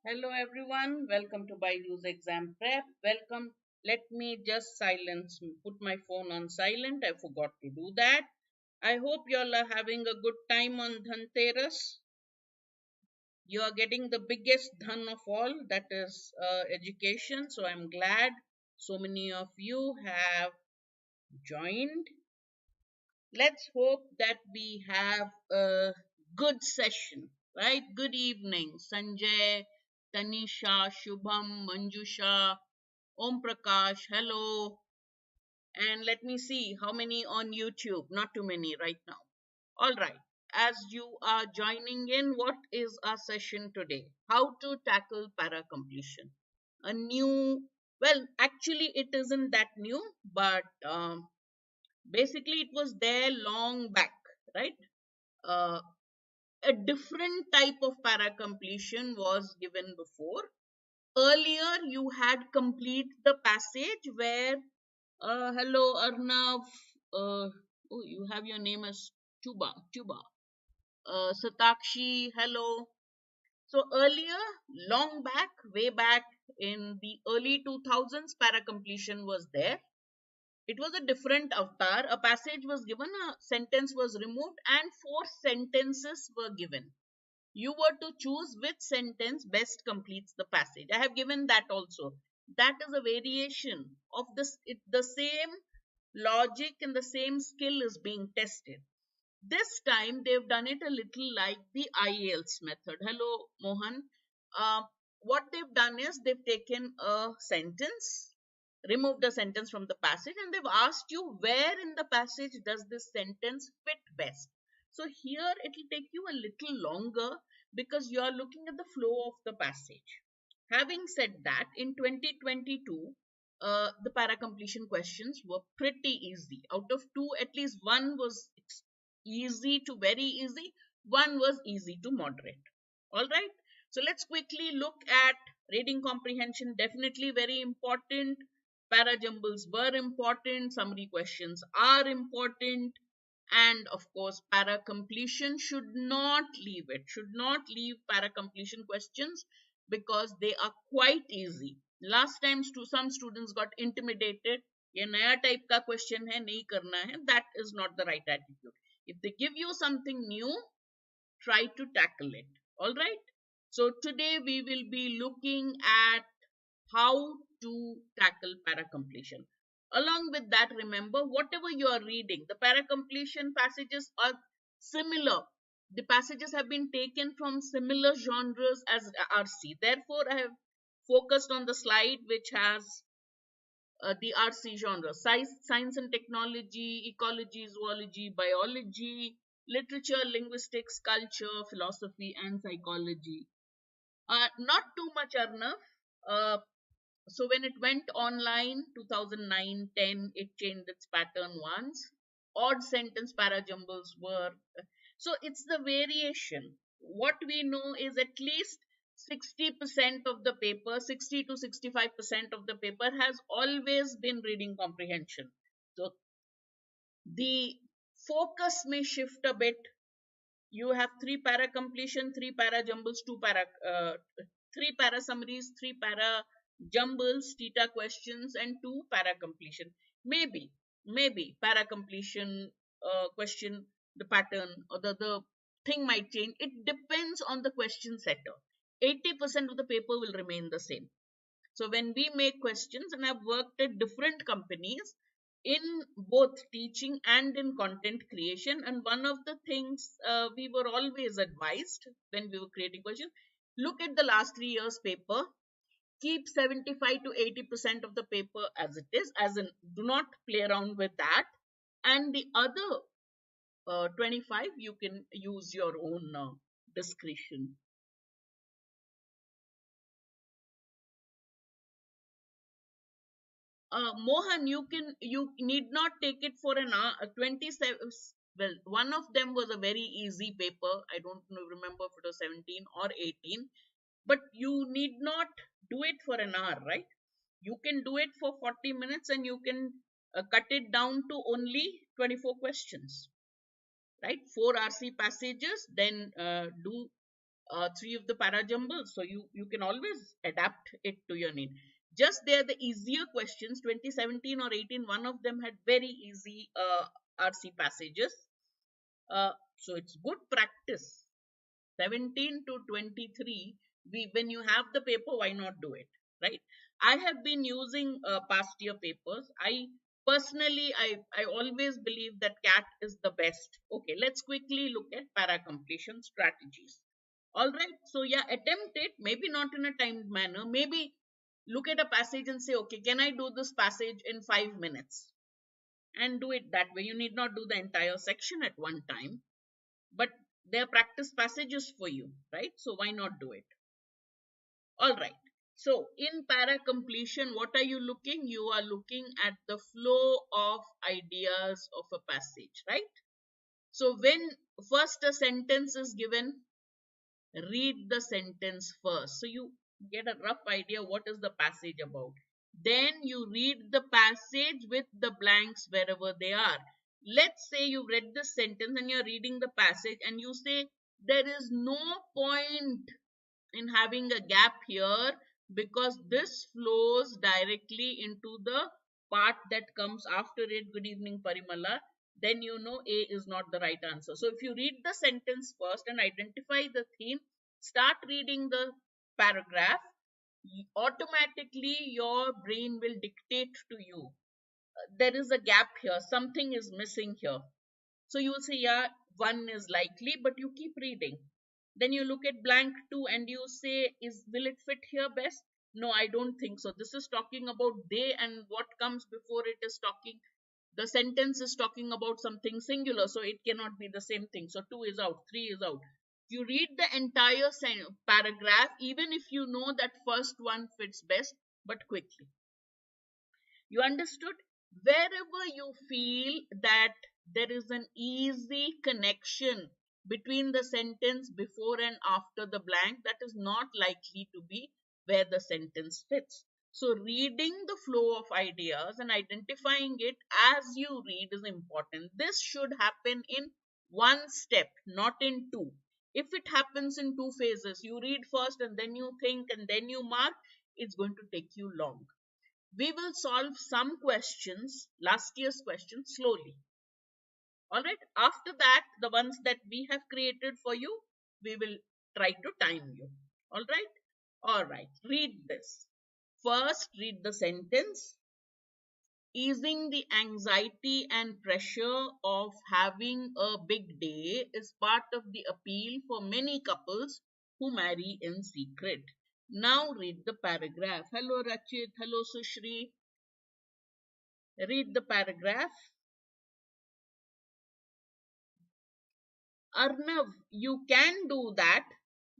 Hello everyone, welcome to BYJU'S exam prep. Welcome. Let me just put my phone on silent. I forgot to do that. I hope you all are having a good time on Dhanteras. You are getting the biggest dhan of all, that is education. So I'm glad so many of you have joined. Let's hope that we have a good session, right? Good evening, Sanjay, Tanisha, Shubham, Manjusha, Om Prakash, hello. And let me see how many on YouTube. Not too many right now. All right. As you are joining in, what is our session today? How to tackle para completion. A new, well, actually, it isn't that new, but basically, it was there long back, right? Uh, a different type of para completion was given before. Earlier, you had complete the passage where hello, Arnav. Oh, you have your name as Tuba. Satakshi, hello. So earlier, long back, way back in the early 2000s, para completion was there. It was a different avatar. A passage was given, a sentence was removed, and four sentences were given. You were to choose which sentence best completes the passage. I have given that also. That is a variation of this. The same logic and the same skill is being tested. This time they've done it a little like the IELTS method. Hello, Mohan. Uh, what they've done is they've taken a sentence, removed the sentence from the passage, and they've asked you where in the passage does this sentence fit best. So here it will take you a little longer because you are looking at the flow of the passage. Having said that, in 2022, the para completion questions were pretty easy. Out of two, at least one was easy to very easy, one was easy to moderate. All right, so let's quickly look at reading comprehension. Definitely very important. Para jumbles were important, summary questions are important, and of course para completion should not leave para completion questions because they are quite easy. Last time some students got intimidated, ये नया type का question है, नहीं करना है. That is not the right attitude. If they give you something new, try to tackle it. All right, so today we will be looking at how to tackle para completion. Along with that, remember, whatever you are reading, the para completion passages are similar. The passages have been taken from similar genres as RC. Therefore, I have focused on the slide which has the RC genre: science and technology, ecology, zoology, biology, literature, linguistics, culture, philosophy, and psychology. Not too much, Arnav. Uh, so when it went online 2009-10, it changed its pattern once. Odd sentence parajumbles were, so it's the variation. What we know is at least 60% of the paper, 60 to 65% of the paper has always been reading comprehension. So the focus may shift a bit. You have three para completion, three para jumbles, three para summaries, three para jumbles, theta questions, and two para completion. Maybe para completion question, the pattern or the thing might change. It depends on the question setter. 80% of the paper will remain the same. So when we make questions, and I've worked at different companies in both teaching and in content creation, and one of the things we were always advised when we were creating questions, look at the last 3 years paper, keep 75 to 80% of the paper as it is, as in do not play around with that, and the other 25 you can use your own discretion. Mohan, you need not take it for an hour. 27. Well, one of them was a very easy paper. I don't remember if it was 17 or 18. But you need not do it for an hour, right? You can do it for 40 minutes and you can cut it down to only 24 questions, right? 4 RC passages, then do three of the para jumbles. So you can always adapt it to your need. Just they are the easier questions. 2017 or 18, one of them had very easy RC passages. So it's good practice. 17 to 23, when you have the paper, why not do it, right? I have been using past year papers. I always believe that cat is the best. Okay, let's quickly look at para completion strategies. All right, so yeah, attempt it, maybe not in a timed manner. Maybe look at a passage and say, okay, can I do this passage in 5 minutes, and do it that way. You need not do the entire section at one time, but they're practice passages for you, right? So why not do it? All right. So in para completion, what are you looking? You are looking at the flow of ideas of a passage, right? So when first a sentence is given, read the sentence first. So you get a rough idea what is the passage about. Then you read the passage with the blanks wherever they are. Let's say you read the sentence and you're reading the passage and you say, there is no point in having a gap here because this flows directly into the part that comes after it. Good evening, Parimala. Then you know A is not the right answer. So if you read the sentence first and identify the theme, start reading the paragraph, automatically your brain will dictate to you, there is a gap here, something is missing here. So you will say, yeah, one is likely, but you keep reading. Then you look at blank two and you say, will it fit here best? No, I don't think so. This is talking about they, and what comes before it is talking, the sentence is talking about something singular, so it cannot be the same thing. So two is out, three is out. You read the entire paragraph, even if you know that first one fits best, but quickly. You understood? Wherever you feel that there is an easy connection between the sentence before and after the blank, that is not likely to be where the sentence fits. So reading the flow of ideas and identifying it as you read is important. This should happen in one step, not in two. If it happens in two phases, you read first and then you think and then you mark, it's going to take you long. We will solve some questions, last year's questions, slowly. All right. After that, the ones that we have created for you, we will try to time you. All right. All right. Read this. First, read the sentence. Easing the anxiety and pressure of having a big day is part of the appeal for many couples who marry in secret. Now read the paragraph. Hello Rachit, hello Sushri. Read the paragraph. Arnav, you can do that.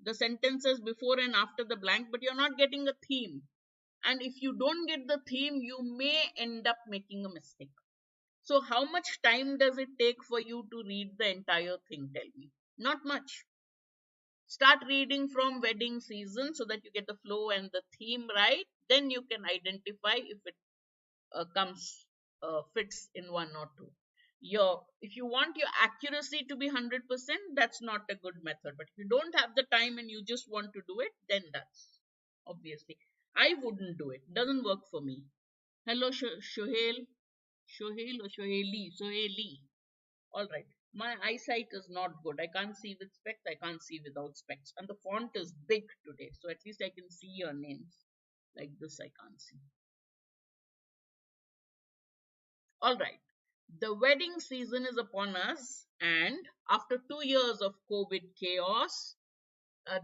The sentences before and after the blank, but you're not getting a theme. And if you don't get the theme, you may end up making a mistake. So, how much time does it take for you to read the entire thing? Tell me. Not much. Start reading from wedding season so that you get the flow and the theme right. Then you can identify if it fits in one or two. If you want your accuracy to be 100%, that's not a good method. But if you don't have the time and you just want to do it, then that's obviously. I wouldn't do it. Doesn't work for me. Hello, Shohel. Shohel or Shoheli? Soheli. All right. My eyesight is not good. I can't see with specs. I can't see without specs. And the font is big today. So at least I can see your names. Like this, I can't see. All right. The wedding season is upon us, and after 2 years of COVID chaos,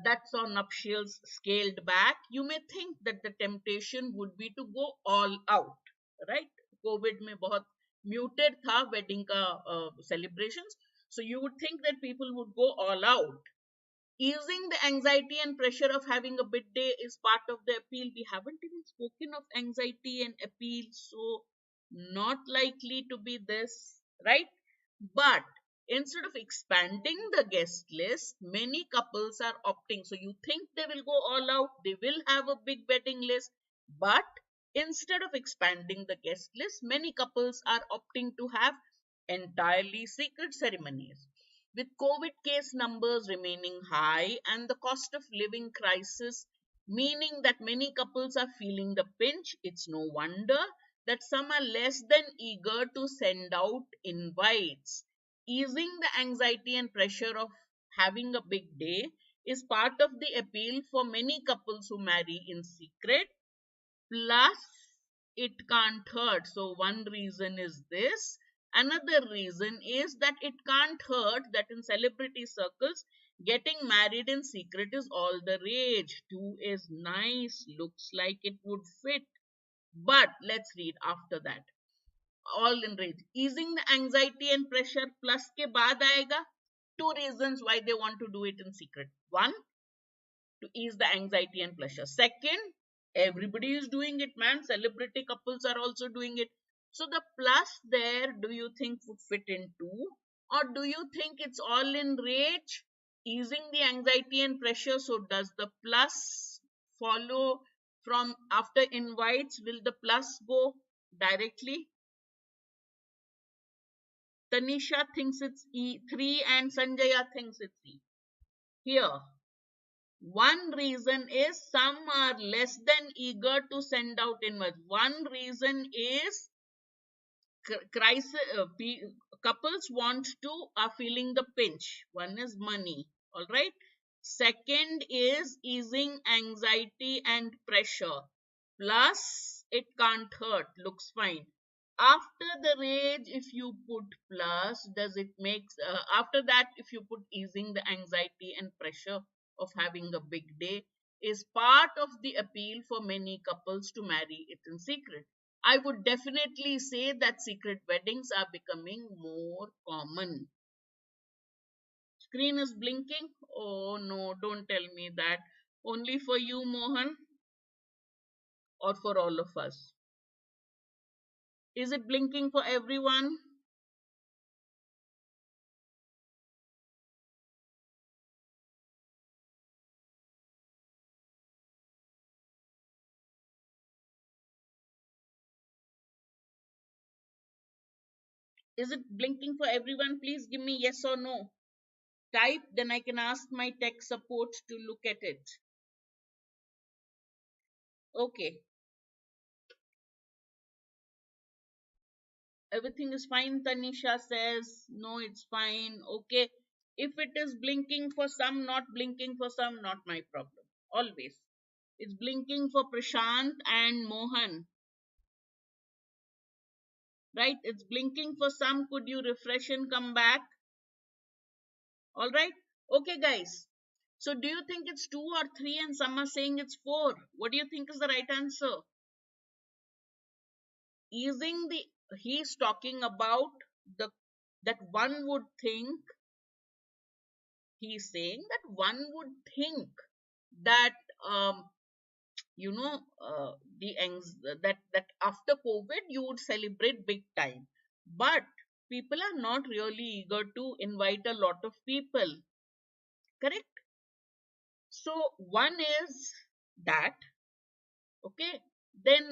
that's on nuptials scaled back, you may think that the temptation would be to go all out, right? COVID में बहुत muted था wedding का celebrations, so you would think that people would go all out. Easing the anxiety and pressure of having a big day is part of the appeal. We haven't even spoken of anxiety and appeal, so not likely to be this, right? But instead of expanding the guest list, many couples are opting. So you think they will go all out, they will have a big wedding list, but instead of expanding the guest list, many couples are opting to have entirely secret ceremonies. With COVID case numbers remaining high and the cost of living crisis meaning that many couples are feeling the pinch, it's no wonder that some are less than eager to send out invites. Easing the anxiety and pressure of having a big day is part of the appeal for many couples who marry in secret. Plus, it can't hurt. So, one reason is this. Another reason is that it can't hurt that in celebrity circles, getting married in secret is all the rage. Two is nice, looks like it would fit. But let's read after that. All in rage. Easing the anxiety and pressure plus के बाद आएगा. Two reasons why they want to do it in secret. One, to ease the anxiety and pressure. Second, everybody is doing it, man. Celebrity couples are also doing it. So the plus there, do you think would fit in two? Or do you think it's all in rage, easing the anxiety and pressure? So does the plus follow from after invites? Will the plus go directly? Tanisha thinks it's E3 and Sanjaya thinks it's E. Here, one reason is some are less than eager to send out invites. One reason is crisis. Couples want to are feeling the pinch. One is money. All right. Second is easing anxiety and pressure. Plus, it can't hurt. Looks fine. After the rage, if you put plus, does it make after that if you put easing the anxiety and pressure of having a big day is part of the appeal for many couples to marry it in secret. I would definitely say that secret weddings are becoming more common. Screen is blinking. Oh no, don't tell me that. Only for you, Mohan, or for all of us? Is it blinking for everyone? Is it blinking for everyone? Please give me yes or no. Type, then I can ask my tech support to look at it. Okay. Everything is fine, Tanisha says. No, it's fine. Okay. If it is blinking for some, not blinking for some, not my problem. Always. It's blinking for Prashant and Mohan. Right? It's blinking for some. Could you refresh and come back? All right. Okay, guys. So, do you think it's 2 or 3 and some are saying it's 4? What do you think is the right answer? Easing the, he's talking about the, that one would think, he's saying that one would think that, you know, that after COVID you would celebrate big time. But people are not really eager to invite a lot of people. Correct? So, one is that, okay, then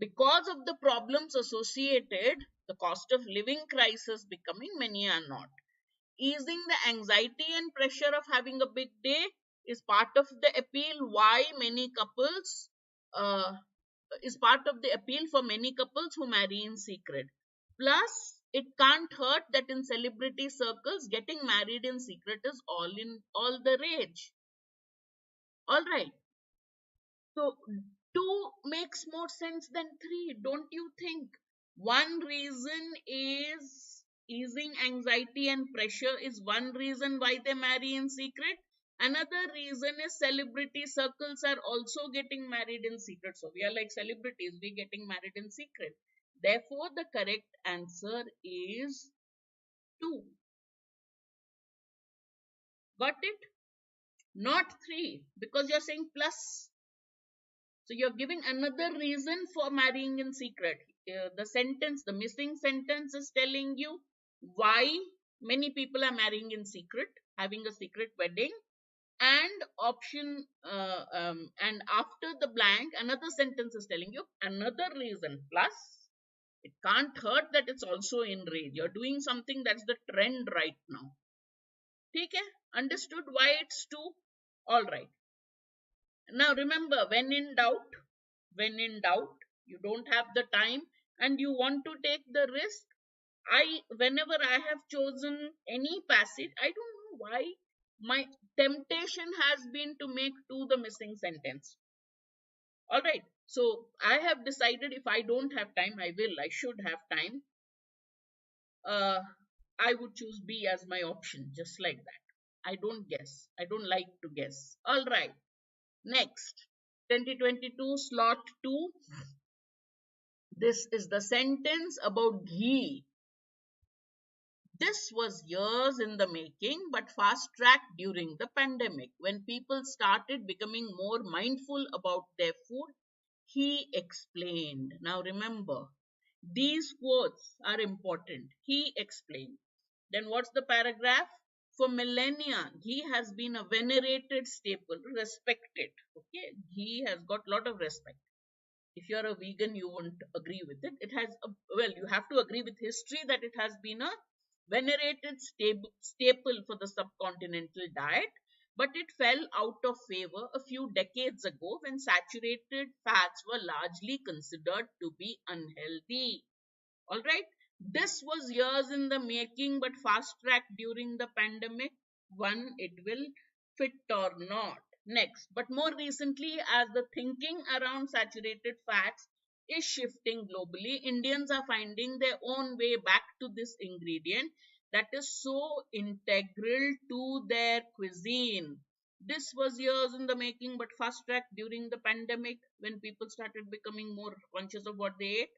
because of the problems associated, the cost of living crisis becoming, many are not. Easing the anxiety and pressure of having a big day is part of the appeal why many couples is part of the appeal for many couples who marry in secret. Plus, it can't hurt that in celebrity circles, getting married in secret is all the rage. All right. So, two makes more sense than three, don't you think? One reason is easing anxiety and pressure is one reason why they marry in secret. Another reason is celebrity circles are also getting married in secret. So we are like celebrities, we getting married in secret. Therefore, the correct answer is 2. Got it? Not 3 because you're saying plus. So you're giving another reason for marrying in secret. The missing sentence is telling you why many people are marrying in secret, having a secret wedding. And and after the blank, another sentence is telling you another reason. Plus, it can't hurt that it's also in rage. You're doing something that's the trend right now. ठीक है, understood why it's 2? All right. Now remember, when in doubt, you don't have the time and you want to take the risk. Whenever I have chosen any passage, I don't know why my temptation has been to make 2 the missing sentence. All right. So I have decided, if I don't have time, I should have time. I would choose B as my option, just like that. I don't guess. I don't like to guess. All right. Next, 2022 slot 2. This is the sentence about ghee. This was years in the making, but fast tracked during the pandemic when people started becoming more mindful about their food. He explained. Now remember, these quotes are important. He explained. Then what's the paragraph? For millennia, ghee has been a venerated staple, respected. Okay, ghee has got a lot of respect. If you're a vegan, you won't agree with it. It has, well, you have to agree with history that it has been a venerated staple for the subcontinental diet, but it fell out of favor a few decades ago when saturated fats were largely considered to be unhealthy. All right. This was years in the making, but fast tracked during the pandemic. One, it will fit or not. Next, but more recently, as the thinking around saturated fats is shifting globally, Indians are finding their own way back to this ingredient that is so integral to their cuisine. This was years in the making, but fast tracked during the pandemic when people started becoming more conscious of what they ate.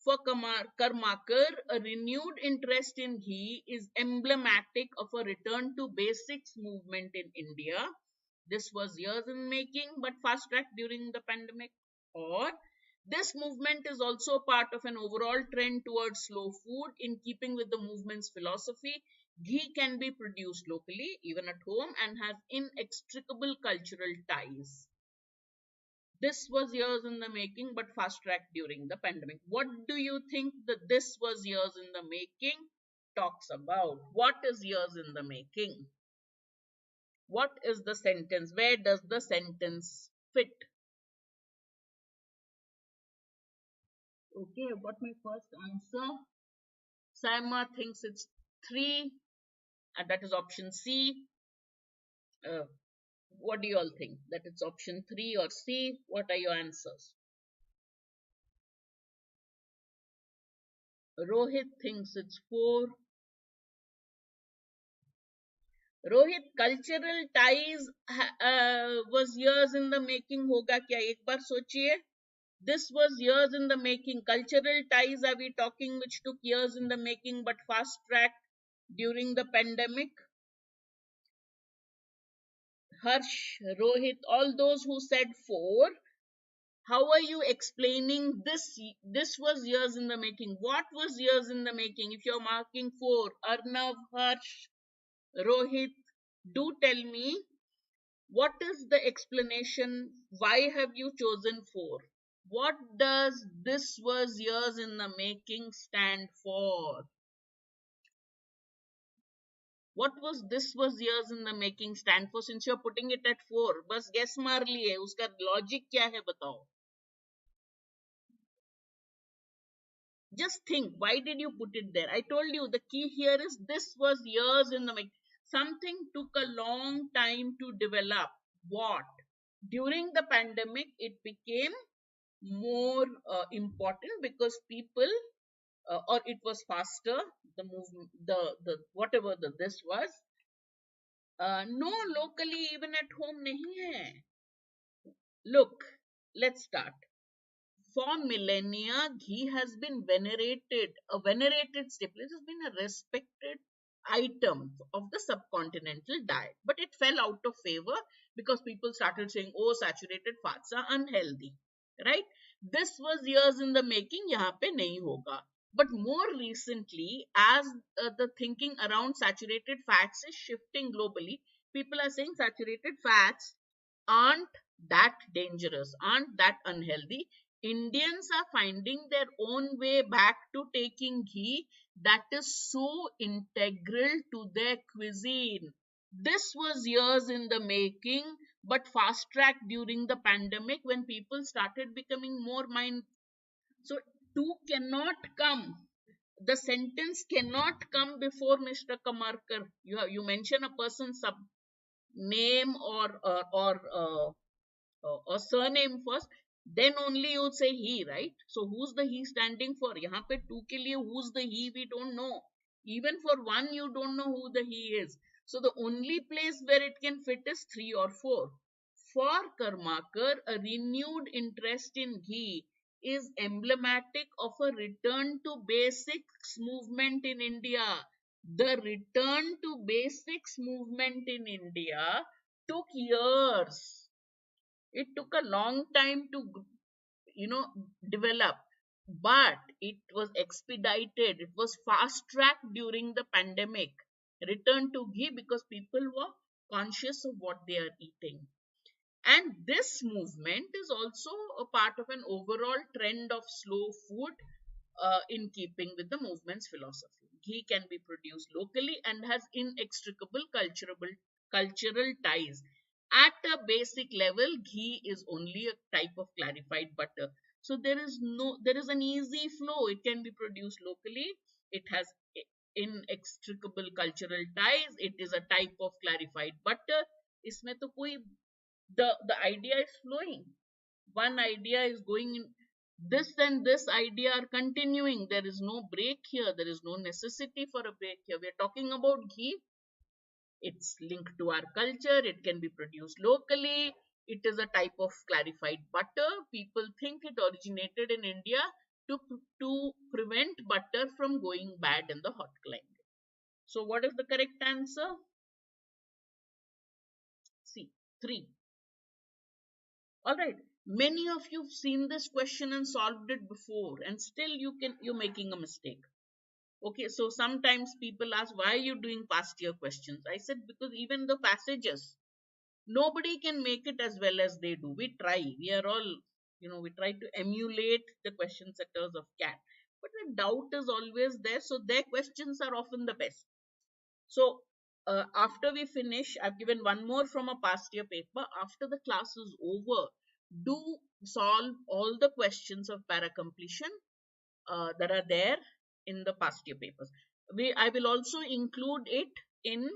For Karmakar, a renewed interest in ghee is emblematic of a return to basics movement in India. This was years in making but fast tracked during the pandemic. Or this movement is also part of an overall trend towards slow food in keeping with the movement's philosophy. Ghee can be produced locally, even at home, and has inextricable cultural ties. This was years in the making but fast tracked during the pandemic. What do you think that this was years in the making talks about? What is years in the making? What is the sentence? Where does the sentence fit? Okay, I've got my first answer. Saima thinks it's 3, and that is option C. Uh, what do you all think? That it's option 3 or C? What are your answers? Rohit thinks it's 4. Rohit, cultural ties was years in the making होगा क्या? एक बार सोचिए. This was years in the making. Cultural ties are we talking which took years in the making but fast tracked during the pandemic? Harsh, Rohit, all those who said 4, how are you explaining this? This was years in the making. What was years in the making? If you're marking 4, Arnav, Harsh, Rohit, do tell me. What is the explanation? Why have you chosen 4? What does this was years in the making stand for? What was this was years in the making stand for, since you're putting it at 4? बस guess मार लिए, उसका logic क्या है बताओ. Just think, why did you put it there? I told you the key here is this was years in the making. Something took a long time to develop. What? During the pandemic, it became more important because people, or it was faster. The movement, the whatever this was. No, locally even at home nahi hai. Look, let's start. For millennia, ghee has been venerated, a venerated staple. It has been a respected item of the subcontinental diet, but it fell out of favor because people started saying, oh, saturated fats are unhealthy, right? This was years in the making, yahan pe nahi hoga. But more recently, as the thinking around saturated fats is shifting globally, people are saying saturated fats aren't that dangerous, aren't that unhealthy. Indians are finding their own way back to taking ghee that is so integral to their cuisine. This was years in the making, but fast tracked during the pandemic when people started becoming more mind. So, two cannot come. The sentence cannot come before Mr. Kamarkar. You mention a person's sub name or surname first, then only you would say he, right? So who's the he standing for? यहाँ पे two के लिए who's the he we don't know. Even for one you don't know who the he is. So the only place where it can fit is 3 or 4. For Karmakar, a renewed interest in ghee is emblematic of a return to basics movement in India. The return to basics movement in India took years. It took a long time to develop, but it was expedited. It was fast tracked during the pandemic. Return to ghee because people were conscious of what they are eating. And this movement is also a part of an overall trend of slow food, in keeping with the movement's philosophy. Ghee can be produced locally and has inextricable cultural ties. At a basic level, ghee is only a type of clarified butter. So there is an easy flow. It can be produced locally. It has inextricable cultural ties. It is a type of clarified butter. इसमें तो कोई the idea is flowing. One idea is going in, this and this idea are continuing. There is no break here. There is no necessity for a break here. We are talking about ghee. It's linked to our culture. It can be produced locally. It is a type of clarified butter. People think it originated in India to, to prevent butter from going bad in the hot climate. So, what is the correct answer? C. 3. All right. Many of you've seen this question and solved it before, and still you're making a mistake. Okay, so sometimes people ask, why are you doing past year questions? I said, because even the passages, nobody can make it as well as they do. We try. We are all, we try to emulate the question setters of CAT. But the doubt is always there, so their questions are often the best. So, after we finish, I've given one more from a past year paper. After the class is over, do solve all the questions of para completion that are there in the past year papers. I will also include it in,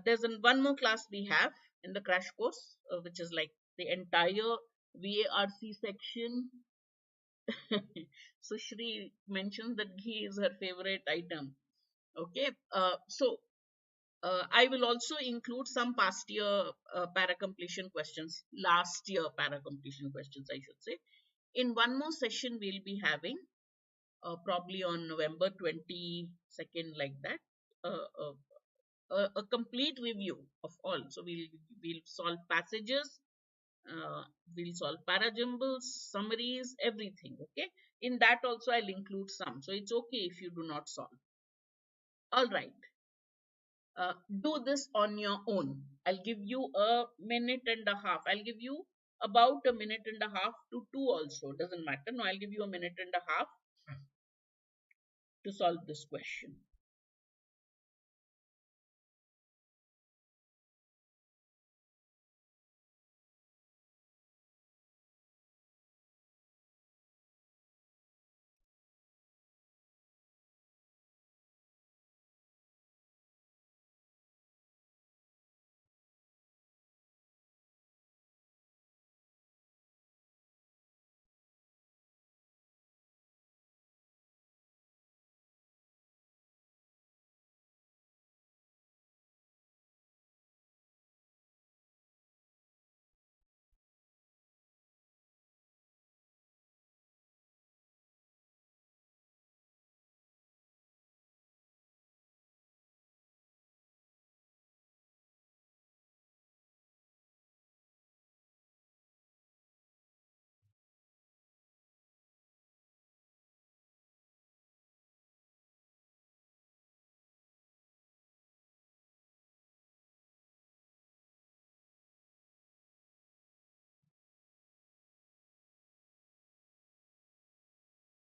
there's one more class we have in the crash course, which is like the entire VARC section. So Shri mentions that ghee is her favorite item. Okay, I will also include some past year para completion questions, last year para completion questions, I should say. In one more session, we'll be having, probably on November 22nd, like that, a complete review of all. So we'll solve passages, we'll solve parajumbles, summaries, everything. Okay. In that also, I'll include some. So it's okay if you do not solve. All right. Do this on your own. I'll give you a minute and a half. I'll give you about a minute and a half to 2 also. Doesn't matter. No, I'll give you a minute and a half to solve this question.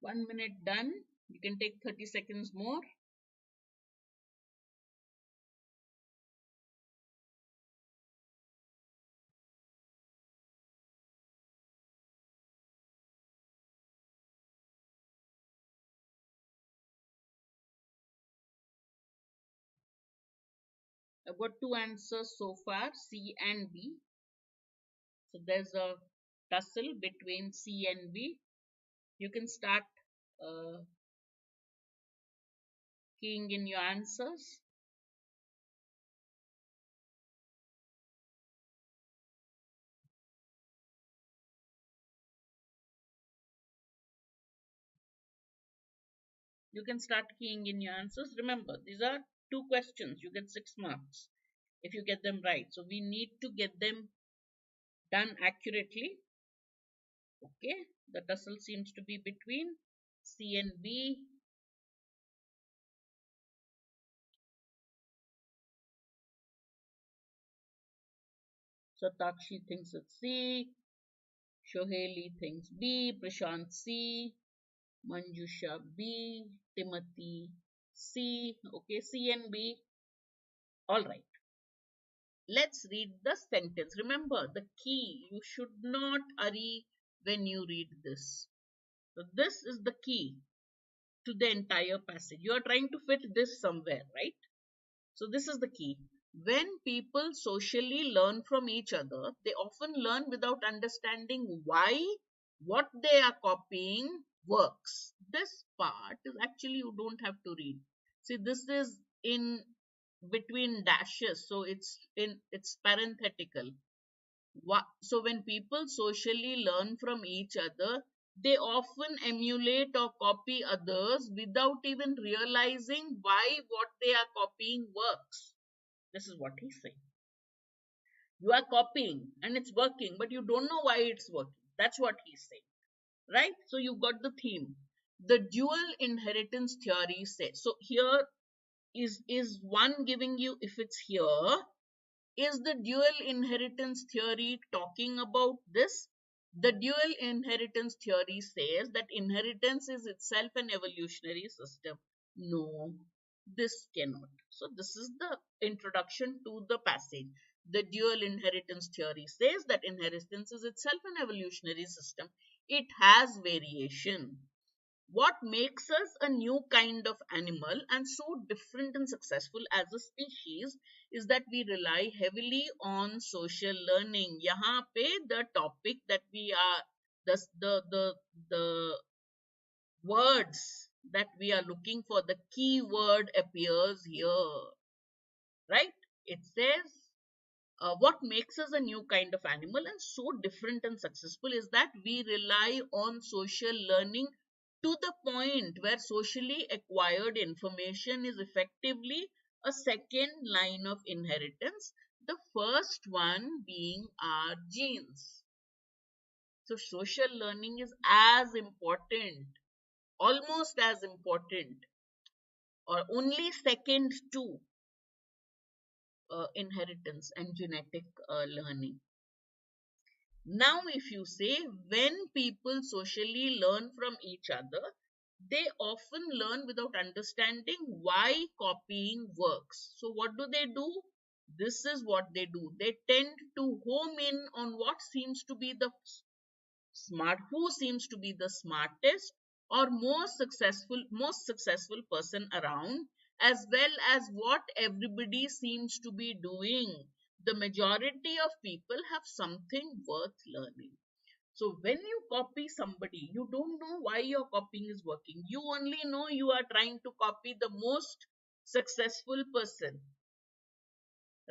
One minute done. You can take 30 seconds more. I've got two answers so far, C and B. So there's a tussle between C and B. You can start uh, keying in your answers. You can start keying in your answers. Remember, these are two questions. You get 6 marks if you get them right. So we need to get them done accurately. Okay, the tussle seems to be between C and B. Satakshi thinks it's C. Shoheli thinks B. Prashant C. Manjusha B. Timothy C. Okay, C and B. All right. Let's read the sentence. Remember the key. You should not hurry when you read this. So this is the key to the entire passage. You are trying to fit this somewhere, right? So this is the key. When people socially learn from each other, they often learn without understanding why what they are copying works. This part is actually you don't have to read. See, this is in between dashes, so it's parenthetical. So when people socially learn from each other, they often emulate or copy others without even realizing why what they are copying works. This is what he's saying. You are copying and it's working, but you don't know why it's working. That's what he's saying. Right? So you got the theme. The dual inheritance theory says. So here is one giving you, if it's here, is the dual inheritance theory talking about this? The dual inheritance theory says that inheritance is itself an evolutionary system. No, this cannot. So, this is the introduction to the passage. The dual inheritance theory says that inheritance is itself an evolutionary system. It has variation. What makes us a new kind of animal and so different and successful as a species is that we rely heavily on social learning. Yahan pe the topic that we are the words that we are looking for, the keyword appears here, right? It says what makes us a new kind of animal and so different and successful is that we rely on social learning to the point where socially acquired information is effectively a second line of inheritance, the first one being our genes. So, social learning is as important, almost as important, or only second to inheritance and genetic learning. Now, if you say when people socially learn from each other, they often learn without understanding why copying works. So, what do? This is what they do. They tend to home in on what seems to be the who seems to be the smartest or most successful person around, as well as what everybody seems to be doing. The majority of people have something worth learning. So when you copy somebody, you don't know why your copying is working. You only know you are trying to copy the most successful person,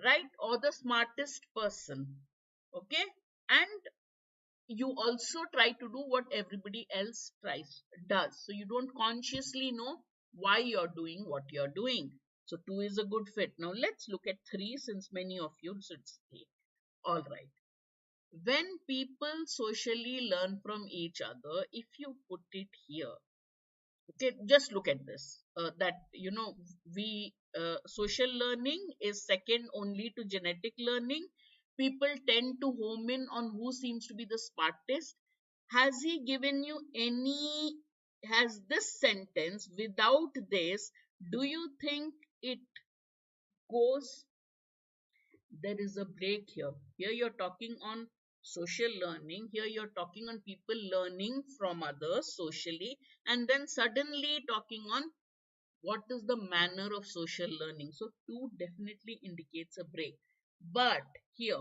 right? Or the smartest person. Okay? And you also try to do what everybody else does. So you don't consciously know why you're doing what you're doing. So 2 is a good fit. Now let's look at 3, since many of you should say. All right. When people socially learn from each other, if you put it here, okay, just look at this, that we social learning is second only to genetic learning. People tend to home in on who seems to be the smartest. Has he given you any, has this sentence without this, do you think it goes? There is a break here. Here you're talking on social learning, here you're talking on people learning from others socially, and then suddenly talking on What is the manner of social learning? So 2 definitely indicates a break. But here,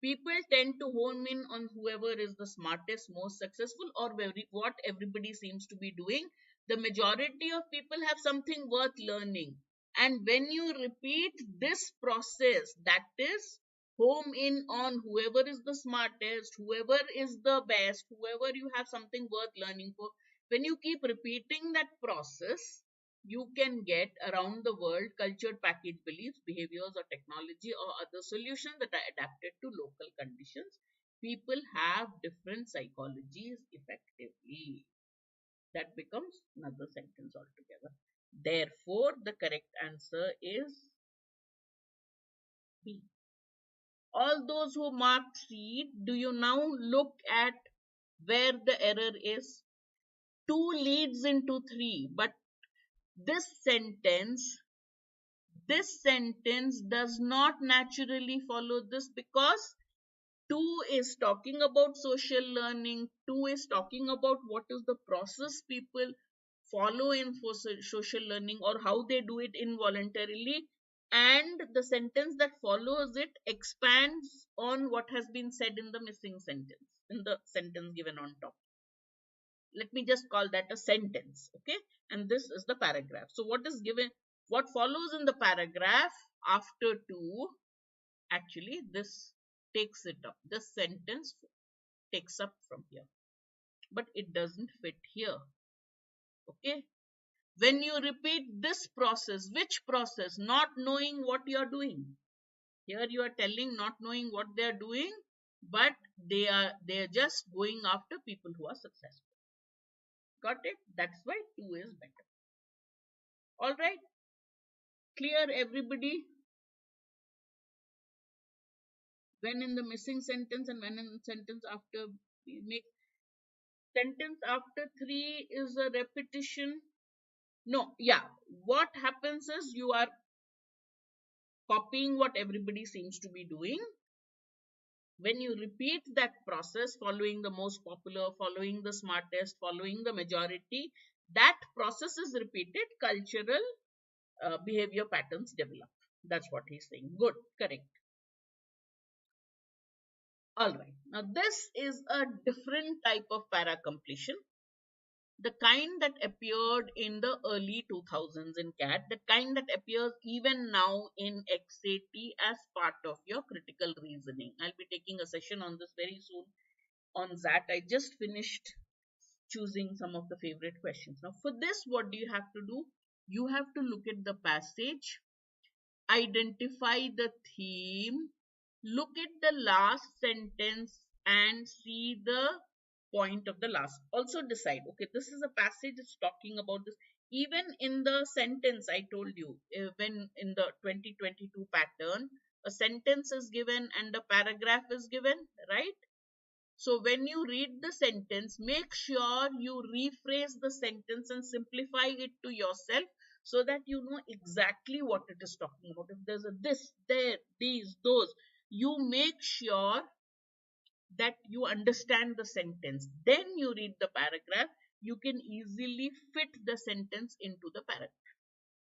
people tend to hone in on whoever is the smartest, most successful, or what everybody seems to be doing. The majority of people have something worth learning. And when you repeat this process, that is, home in on whoever is the smartest, whoever is the best, whoever you have something worth learning for, when you keep repeating that process, you can get around the world cultured package beliefs, behaviors, or technology or other solutions that are adapted to local conditions. People have different psychologies effectively. That becomes another sentence altogether. Therefore, the correct answer is B. All those who marked C, do you now look at where the error is? 2 leads into 3, but this sentence this sentence does not naturally follow this, because 2 is talking about social learning, 2 is talking about what is the process people follow in for social learning or how they do it involuntarily, and the sentence that follows it expands on what has been said in the missing sentence, in the sentence given on top. Let me just call that a sentence, okay? And this is the paragraph. So what is given, what follows in the paragraph after 2, actually this takes it up, this sentence takes up from here, but it doesn't fit here, okay? When you repeat this process, which process? Not knowing what you are doing. Here you are telling not knowing what they are doing, but they are just going after people who are successful. Got it? That's why 2 is better. All right, clear everybody? When in the missing sentence and when in the sentence after, we make sentence after 3 is a repetition. No, yeah, what happens is you are copying what everybody seems to be doing. When you repeat that process, following the most popular, following the smartest, following the majority, that process is repeated, cultural behavior patterns develop. That's what he's saying. Good, correct. All right. Now, this is a different type of para completion, the kind that appeared in the early 2000s in CAT, the kind that appears even now in XAT as part of your critical reasoning. I'll be taking a session on this very soon on that. I just finished choosing some of the favorite questions. Now, for this, what do you have to do? You have to look at the passage, identify the theme, look at the last sentence and see the point of the last. Also decide, okay, this is a passage, it's talking about this. Even in the sentence, I told you, when in the 2022 pattern, a sentence is given and a paragraph is given, right? So when you read the sentence, make sure you rephrase the sentence and simplify it to yourself so that you know exactly what it is talking about. If there's a this, there, these, those, you make sure that you understand the sentence. Then you read the paragraph, you can easily fit the sentence into the paragraph.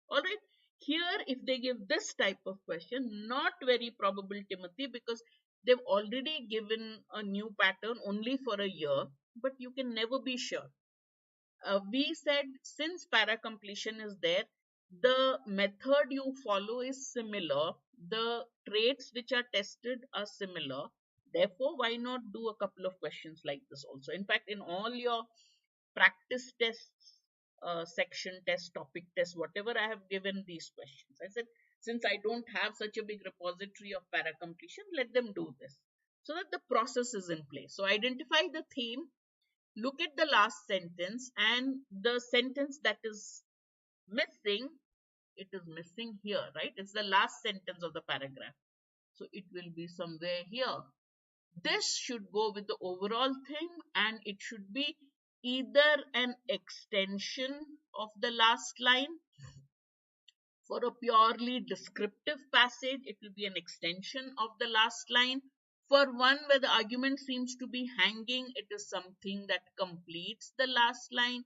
All right. Here, if they give this type of question, not very probable, Timothy, because they've already given a new pattern only for a year, but you can never be sure. We said since para completion is there, the method you follow is similar, the traits which are tested are similar. Therefore, why not do a couple of questions like this also? In fact, in all your practice tests, section test, topic test, whatever, I have given these questions. I said, since I don't have such a big repository of para completion, let them do this so that the process is in place. So identify the theme, look at the last sentence, and the sentence that is missing, it is missing here, right? It's the last sentence of the paragraph. So it will be somewhere here. This should go with the overall thing, and it should be either an extension of the last line. For a purely descriptive passage, it will be an extension of the last line. For one where the argument seems to be hanging, it is something that completes the last line.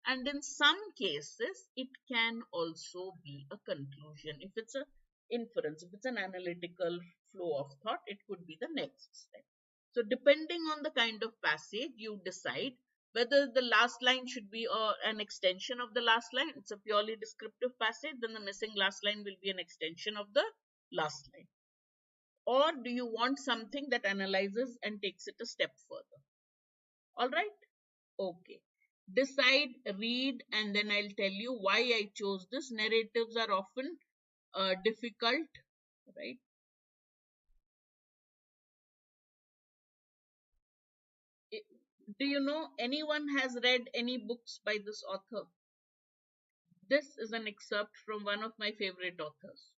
and in some cases it can also be a conclusion. If it's a inference, if it's an analytical flow of thought, it could be the next step. So depending on the kind of passage, you decide whether the last line should be an extension of the last line. It's a purely descriptive passage, then the missing last line will be an extension of the last line. Or do you want something that analyzes and takes it a step further? All right? Okay. Decide, read, and then I'll tell you why I chose this. Narratives are often difficult, right? Do you know anyone has read any books by this author? This is an excerpt from one of my favorite authors.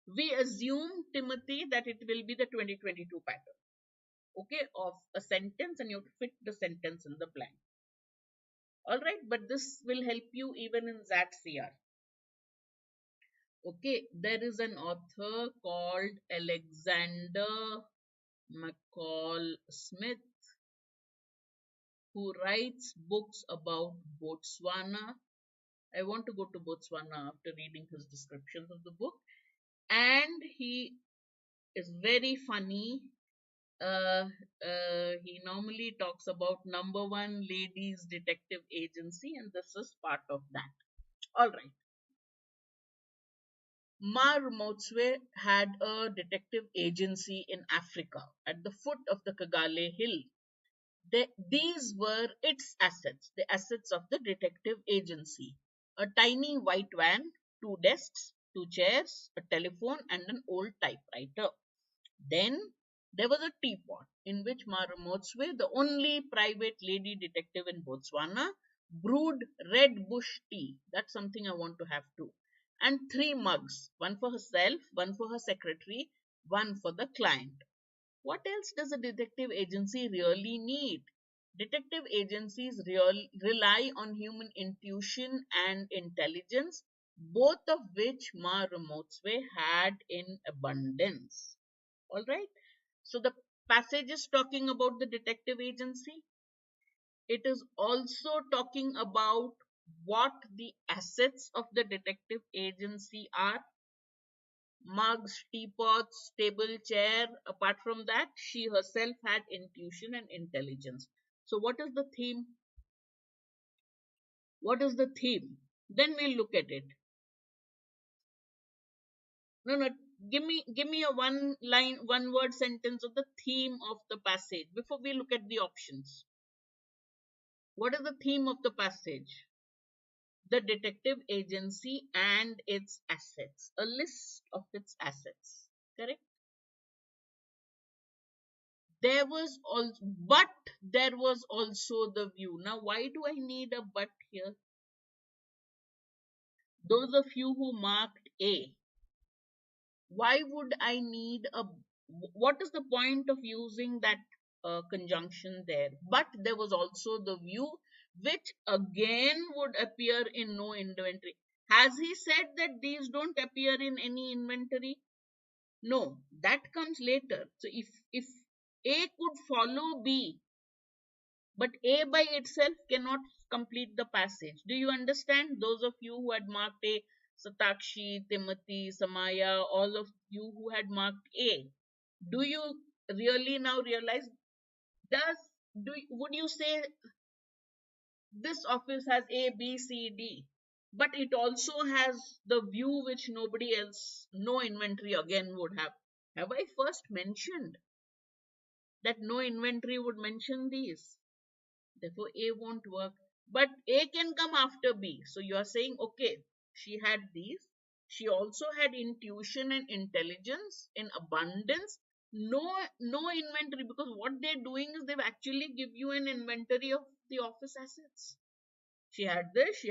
We assume, Timothy, that it will be the 2022 pattern, okay, of a sentence, and you have to fit the sentence in the blank. All right, but this will help you even in ZAT-CR. Okay, there is an author called Alexander McCall Smith who writes books about Botswana. I want to go to Botswana after reading his descriptions of the book. And he is very funny. He normally talks about number one ladies detective agency, and this is part of that. All right. Mar Motswe had a detective agency in Africa at the foot of the Kagale Hill. These were its assets, the assets of the detective agency. A tiny white van, 2 desks, 2 chairs, a telephone, and an old typewriter. Then there was a teapot in which Mara Motswe, the only private lady detective in Botswana, brewed red bush tea. That's something I want to have too. And 3 mugs, one for herself, one for her secretary, one for the client. What else does a detective agency really need? Detective agencies rely on human intuition and intelligence, both of which Ma Ramotswe had in abundance. All right. So the passage is talking about the detective agency. It is also talking about what the assets of the detective agency are. Mugs, teapots, table, chair. Apart from that, she herself had intuition and intelligence. So, what is the theme? What is the theme? Then we'll look at it. No, no. Give me a one line, one word sentence of the theme of the passage before we look at the options. What is the theme of the passage? The detective agency and its assets. A list of its assets. Correct? But there was also the view. Now, why do I need a but here? Those of you who marked A, why would I need a, what is the point of using that conjunction there? But there was also the view, which again would appear in no inventory. Has he said that these don't appear in any inventory? No, that comes later. So if A could follow B, but A by itself cannot complete the passage. Do you understand? Those of you who had marked A, Satakshi, Timothy, Samaya, all of you who had marked A, do you really now realize? Would you say this office has A, B, C, D, but it also has the view which nobody else, no inventory again would have? Have I first mentioned that no inventory would mention these? Therefore, A won't work. But A can come after B. So you are saying, okay, she had these. She also had intuition and intelligence in abundance. No inventory, because what they're doing is they've actually give you an inventory of the office assets. She had this,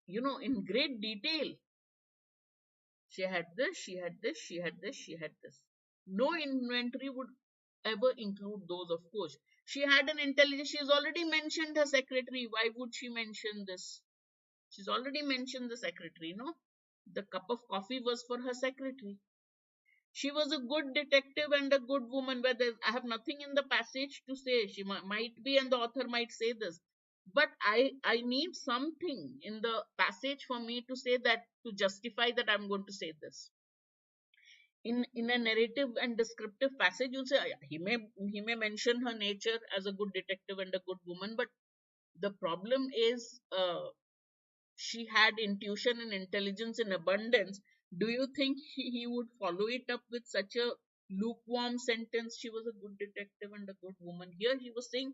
in great detail. She had this, she had this, she had this, she had this. No inventory would ever include those, of course. She had an intelligence. She's already mentioned her secretary. Why would she mention this? She's already mentioned the secretary, no? The cup of coffee was for her secretary. She was a good detective and a good woman, where I have nothing in the passage to say. She might be, and the author might say this, but I need something in the passage for me to say that, to justify that I'm going to say this. In a narrative and descriptive passage, you'll say he may mention her nature as a good detective and a good woman, but the problem is, she had intuition and intelligence in abundance. Do you think he would follow it up with such a lukewarm sentence? She was a good detective and a good woman. Here he was saying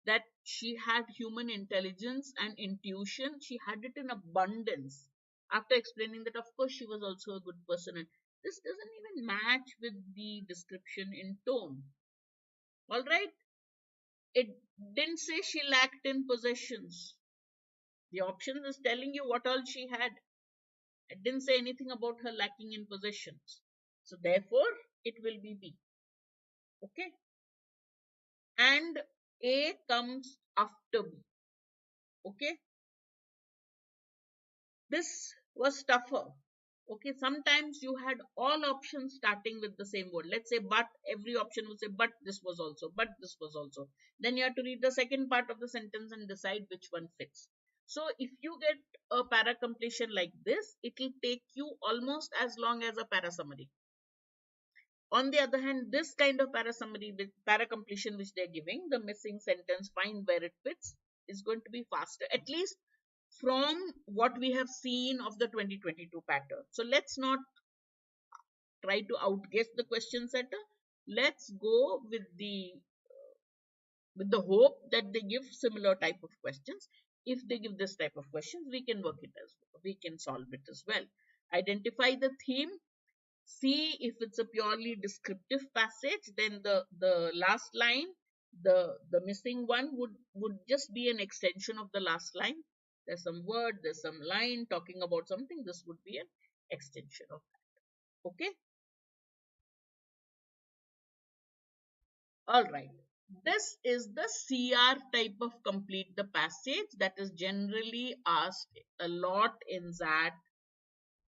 that she had human intelligence and intuition. She had it in abundance. After explaining that, of course, she was also a good person. And this doesn't even match with the description in tone. All right. It didn't say she lacked in possessions. The option is telling you what all she had. It didn't say anything about her lacking in possessions. So therefore, it will be B. Okay. And A comes after B. Okay. This was tougher. Okay. Sometimes you had all options starting with the same word. Let's say but, every option would say but this was also, but this was also. Then you have to read the second part of the sentence and decide which one fits. So if you get a para completion like this, it will take you almost as long as a para summary. On the other hand, this kind of para summary with para completion which they're giving, the missing sentence, find where it fits, is going to be faster, at least from what we have seen of the 2022 pattern. So let's not try to outguess the question setter. Let's go with the hope that they give similar type of questions. If they give this type of questions, we can work it as well. We can solve it as well. Identify the theme. See if it's a purely descriptive passage, then the last line, the missing one would just be an extension of the last line. There's some word, there's some line talking about something. This would be an extension of that. Okay. All right. This is the CR type of complete the passage that is generally asked a lot in ZAT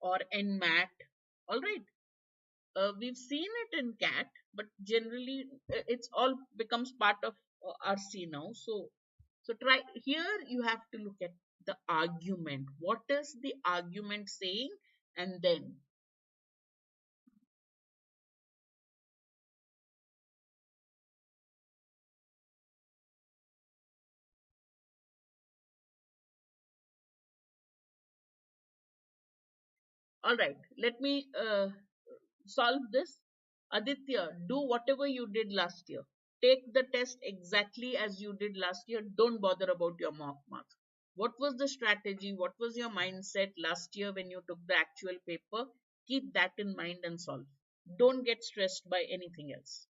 or NMAT. All right. We've seen it in CAT, but generally it's all becomes part of RC now. So try here. You have to look at the argument. What is the argument saying? And then, all right, let me solve this. Aditya, do whatever you did last year. Take the test exactly as you did last year. Don't bother about your mock marks. What was the strategy? What was your mindset last year when you took the actual paper? Keep that in mind and solve. Don't get stressed by anything else.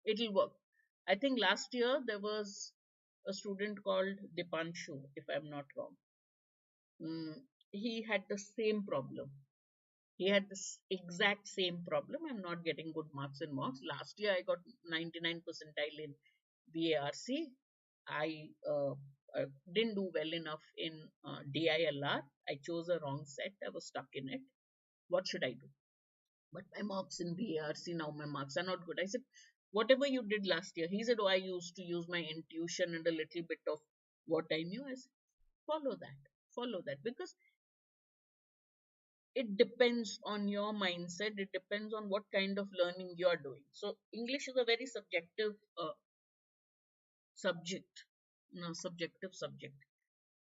It'll work. I think last year there was a student called Dipanshu, if I'm not wrong. He had the same problem. He had this exact same problem. I'm not getting good marks in mocks. Last year I got 99 percentile in VARC. I didn't do well enough in DILR. I chose a wrong set. I was stuck in it. What should I do? But my marks in VARC, now my marks are not good. I said, whatever you did last year. He said, oh, I used to use my intuition and a little bit of what I knew. I said, follow that. Follow that. Because it depends on your mindset. It depends on what kind of learning you are doing. So English is a very subjective subject. No, subjective subject.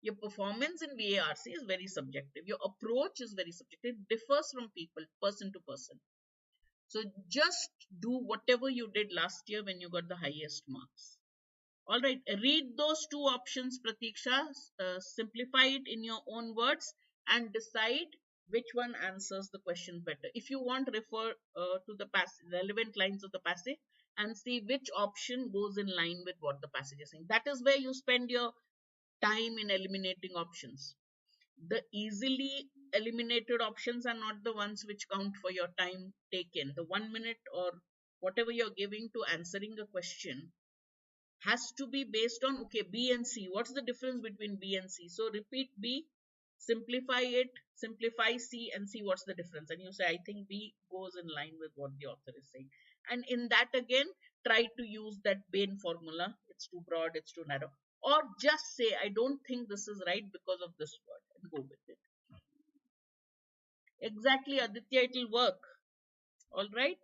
Your performance in VARC is very subjective. Your approach is very subjective. It differs from people, person to person. So just do whatever you did last year when you got the highest marks. All right, read those two options, Pratiksha. Simplify it in your own words and decide which one answers the question better. If you want, refer to the relevant lines of the passage and see which option goes in line with what the passage is saying. That is where you spend your time in eliminating options. The easily eliminated options are not the ones which count for your time taken. The 1 minute or whatever you're giving to answering a question has to be based on, okay, B and C. What's the difference between B and C? So repeat B, simplify it, simplify C and see what's the difference. And you say, I think B goes in line with what the author is saying. And in that again, try to use that Bain formula. It's too broad, it's too narrow. Or just say, I don't think this is right because of this word, and go with it. Exactly, Aditya, it will work. All right.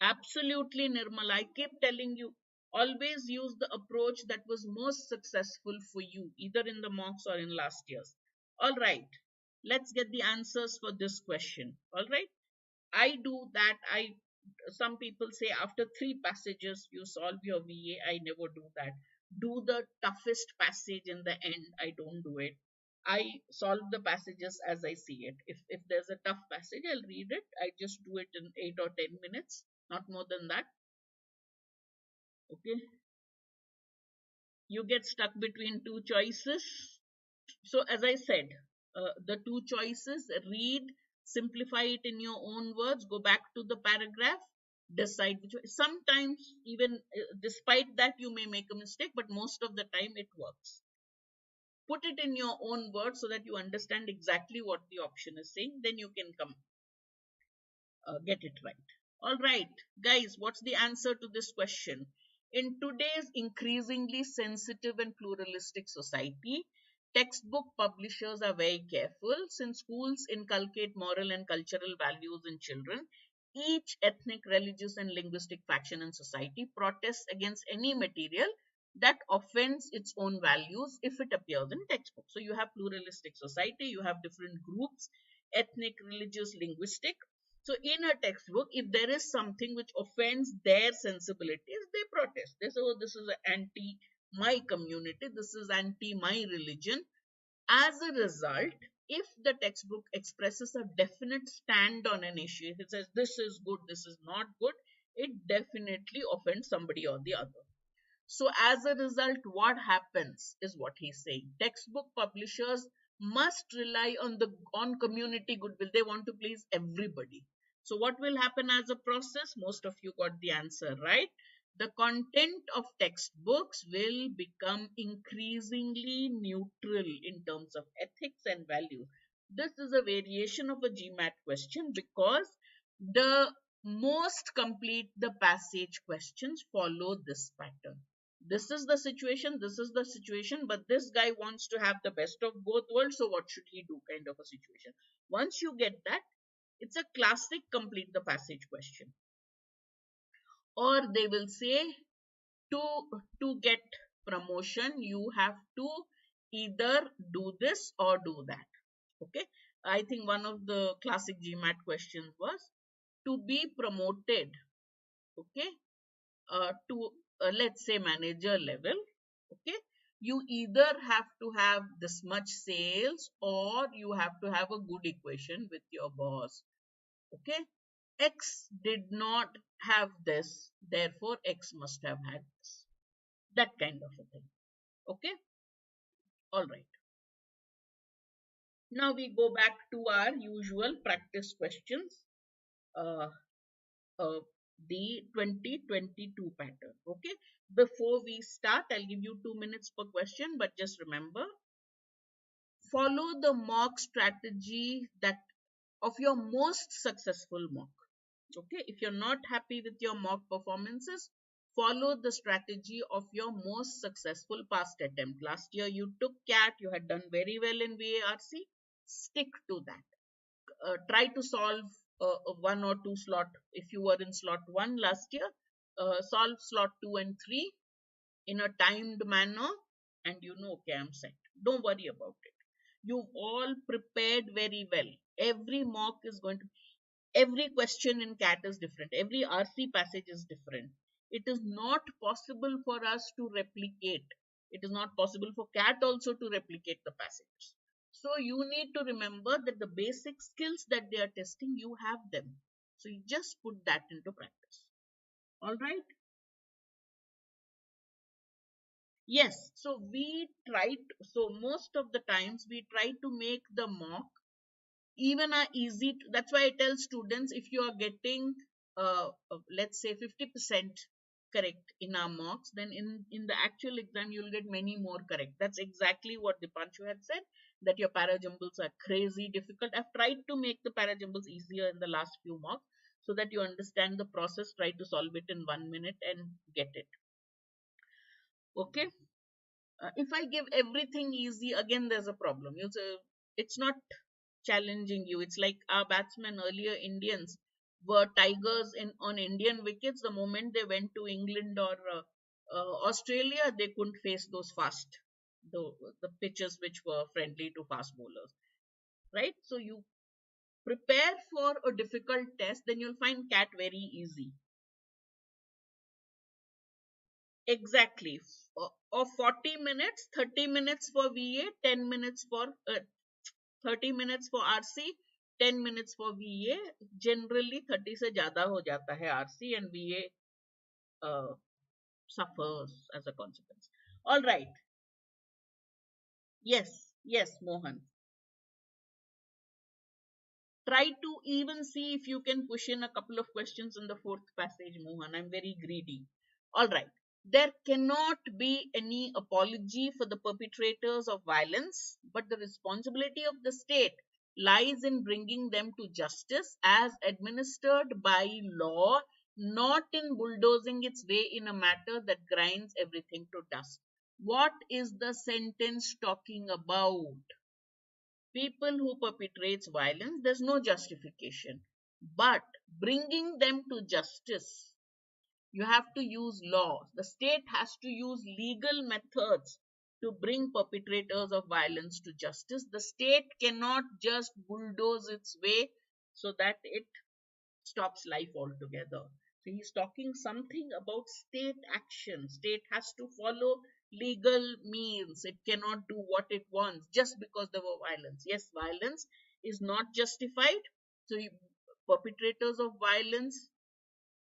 Absolutely, Nirmal. I keep telling you, always use the approach that was most successful for you, either in the mocks or in last year's. All right. Let's get the answers for this question. All right. I do that. Some people say after three passages you solve your VA. I never do that. Do the toughest passage in the end. I don't do it. I solve the passages as I see it. If there's a tough passage, I'll read it. I just do it in 8 or 10 minutes, not more than that. Okay. You get stuck between two choices. So, as I said, the two choices: read, simplify it in your own words, go back to the paragraph, decide which way. Sometimes, even despite that, you may make a mistake, but most of the time it works. Put it in your own words so that you understand exactly what the option is saying, then you can come get it right. All right, guys, what's the answer to this question? In today's increasingly sensitive and pluralistic society, textbook publishers are very careful. Since schools inculcate moral and cultural values in children, each ethnic, religious, and linguistic faction in society protests against any material that offends its own values if it appears in textbook. So you have pluralistic society, you have different groups, ethnic, religious, linguistic. So in a textbook, if there is something which offends their sensibilities, they protest. They say, oh, this is anti my community, this is anti my religion. As a result, if the textbook expresses a definite stand on an issue, if it says this is good, this is not good, it definitely offends somebody or the other. So as a result, what happens is what he's saying. Textbook publishers must rely on community goodwill. They want to please everybody. So what will happen as a process? Most of you got the answer right. The content of textbooks will become increasingly neutral in terms of ethics and values. This is a variation of a GMAT question because the most complete the passage questions follow this pattern. This is the situation, this is the situation, but this guy wants to have the best of both worlds, so what should he do, kind of a situation. Once you get that, it's a classic complete the passage question. Or they will say, to get promotion you have to either do this or do that. Okay, I think one of the classic GMAT questions was, to be promoted, okay, to let's say manager level, okay, you either have to have this much sales or you have to have a good equation with your boss. Okay, X did not have this, therefore X must have had this, that kind of a thing. Okay, all right, now we go back to our usual practice questions. uh, uh, the 2022 pattern. Okay, before we start, I'll give you 2 minutes per question, but just remember, follow the mock strategy that of your most successful mock. Okay, if you're not happy with your mock performances, follow the strategy of your most successful past attempt. Last year you took CAT, you had done very well in VARC. Stick to that. Try to solve one or two slot. If you were in slot 1 last year, solve slot 2 and 3 in a timed manner, and you know, okay, I'm set. Don't worry about it. You've all prepared very well. Every mock is going to, every question in CAT is different, every RC passage is different. It is not possible for us to replicate. It is not possible for CAT also to replicate the passages. So you need to remember that the basic skills that they are testing, you have them. So you just put that into practice. All right. Yes. So we tried. So most of the times we try to make the mock even a easy. That's why I tell students, if you are getting, let's say 50%, correct in our mocks, then in the actual exam you'll get many more correct. That's exactly what Dipanshu had said, that your parajumbles are crazy difficult. I've tried to make the parajumbles easier in the last few mocks so that you understand the process. Try to solve it in 1 minute and get it. Okay. If I give everything easy, again there's a problem. You say it's not challenging you. It's like our batsmen earlier, Indians, were tigers in on Indian wickets. The moment they went to England or Australia, they couldn't face those the, the pitches which were friendly to fast bowlers. Right? So you prepare for a difficult test, then you'll find cat very easy. Exactly. Of 40 minutes, 30 minutes for VA, 10 minutes for 30 minutes for RC, 10 minutes for VA. Generally 30 से ज़्यादा हो जाता है RC, and VA suffers as a consequence. All right. Yes, yes, Mohan. Try to even see if you can push in a couple of questions in the fourth passage, Mohan. I'm very greedy. All right. There cannot be any apology for the perpetrators of violence, but the responsibility of the state lies in bringing them to justice as administered by law, not in bulldozing its way in a matter that grinds everything to dust. What is the sentence talking about? People who perpetrates violence, there's no justification, but bringing them to justice, you have to use law. The state has to use legal methods to bring perpetrators of violence to justice. The state cannot just bulldoze its way so that it stops life altogether. So he's talking something about state action. State has to follow legal means. It cannot do what it wants just because there were violence. Yes, violence is not justified. So perpetrators of violence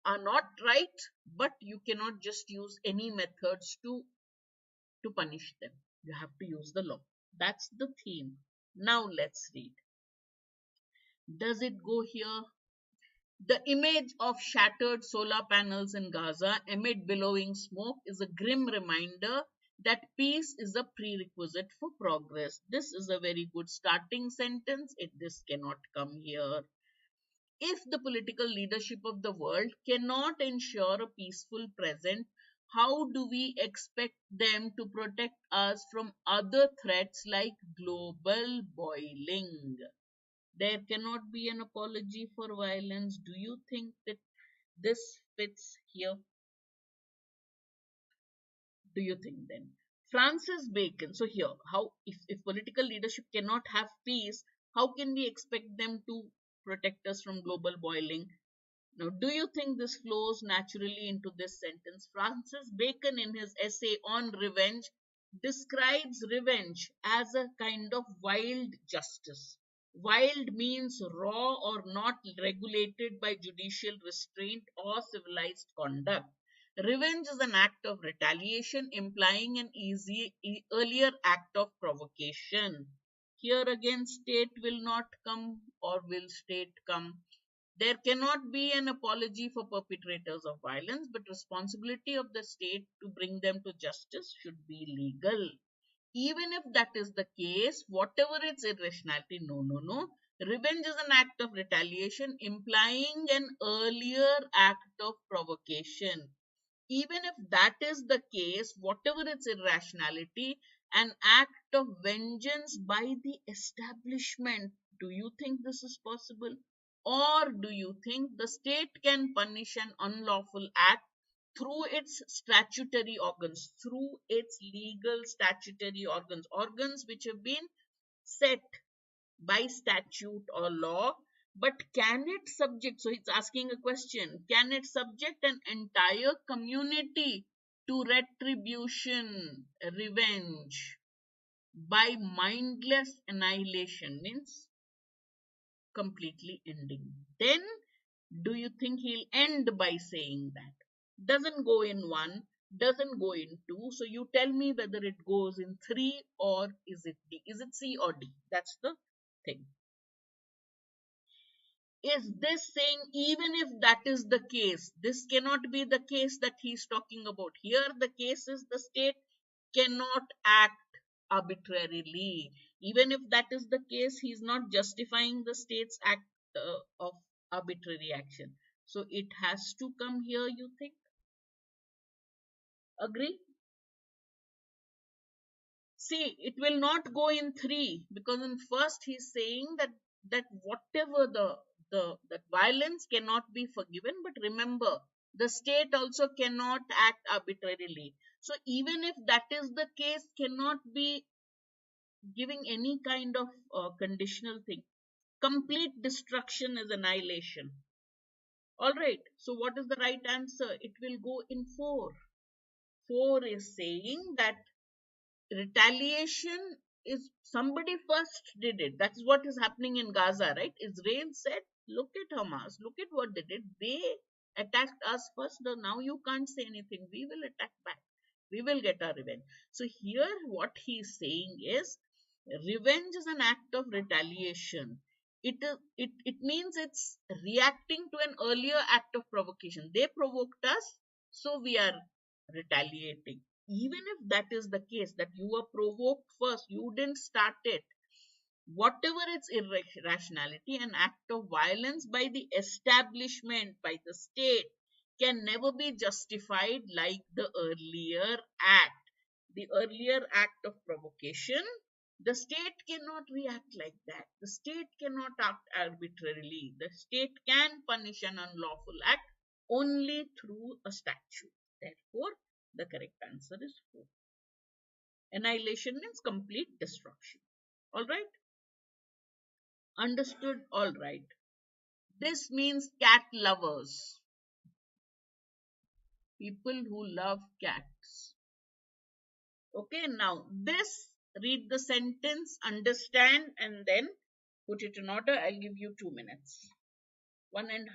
are not right, but you cannot just use any methods to punish them. You have to use the law. That's the theme. Now let's read. Does it go here? The image of shattered solar panels in Gaza amid billowing smoke is a grim reminder that peace is a prerequisite for progress. This is a very good starting sentence. This cannot come here. If the political leadership of the world cannot ensure a peaceful present, how do we expect them to protect us from other threats like global boiling? There cannot be an apology for violence. Do you think that this fits here? Do you think then? Francis Bacon. So here, how if political leadership cannot have peace, how can we expect them to protect us from global boiling? Now, do you think this flows naturally into this sentence? Francis Bacon, in his essay on revenge, describes revenge as a kind of wild justice. Wild means raw or not regulated by judicial restraint or civilized conduct. Revenge is an act of retaliation implying an earlier act of provocation. Here again, state will not come, or will state come? There cannot be an apology for perpetrators of violence, but responsibility of the state to bring them to justice should be legal. Even if that is the case, whatever its irrationality, no. Revenge is an act of retaliation implying an earlier act of provocation. Even if that is the case, whatever its irrationality, an act of vengeance by the establishment. Do you think this is possible? Or do you think the state can punish an unlawful act through its statutory organs, through its legal statutory organs which have been set by statute or law? But can it subject, so it's asking a question, can it subject an entire community to retribution, revenge, by mindless annihilation, means completely ending? Then do you think he'll end by saying that? Doesn't go in one, doesn't go in two. So you tell me whether it goes in three, or is it D? Is it C or D? That's the thing. Is this saying even if that is the case, this cannot be the case that he's talking about? Here, the case is the state cannot act arbitrarily. Even if that is the case, he's not justifying the state's act of arbitrary action. So it has to come here, you think? Agree? See, it will not go in three, because in first he's saying that whatever that violence cannot be forgiven, but remember, the state also cannot act arbitrarily. So even if that is the case, cannot be giving any kind of conditional thing. Complete destruction is annihilation. All right. So what is the right answer? It will go in four. Four is saying that retaliation is somebody first did it. That's what is happening in Gaza, right? Israel said, look at Hamas, look at what they did. They attacked us first. Now you can't say anything. We will attack back. We will get our revenge. So here what he's saying is revenge is an act of retaliation. It means it's reacting to an earlier act of provocation. They provoked us, so we are retaliating. Even if that is the case, that you were provoked first, you didn't start it, whatever its irrationality, an act of violence by the establishment, by the state, can never be justified like the earlier act. The earlier act of provocation, the state cannot react like that. The state cannot act arbitrarily. The state can punish an unlawful act only through a statute. Therefore, the correct answer is 4. Annihilation means complete destruction. All right? Understood? All right. This means cat lovers. People who love cats. Okay, now this, read the sentence, understand, and then put it in order. I'll give you 2 minutes. 1.5.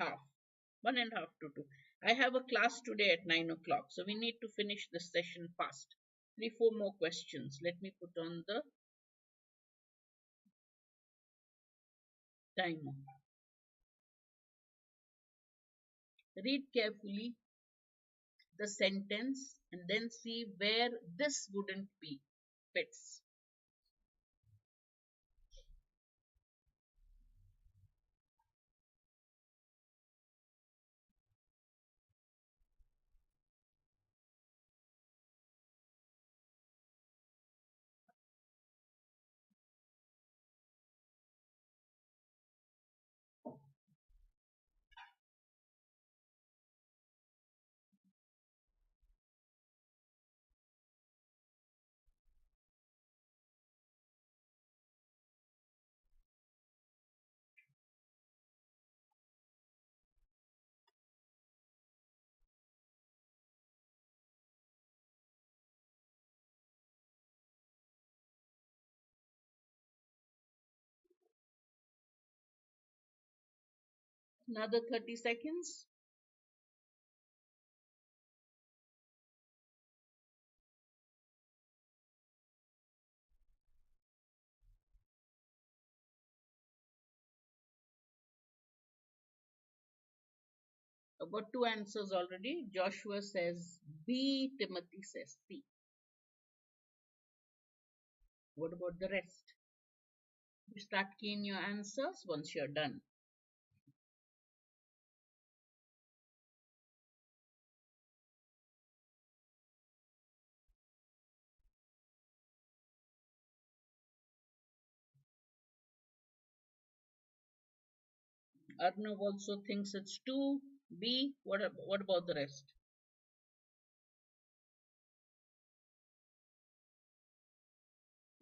1.5 to 2. I have a class today at 9 o'clock, so we need to finish this session fast. 3-4 more questions. Let me put on the timer. Read carefully the sentence and then see where this wouldn't be fits. Another 30 seconds. I've got 2 answers already. Joshua says B, Timothy says C. What about the rest? You start keying your answers once you're done. Arnav also thinks it's 2. B, what about the rest?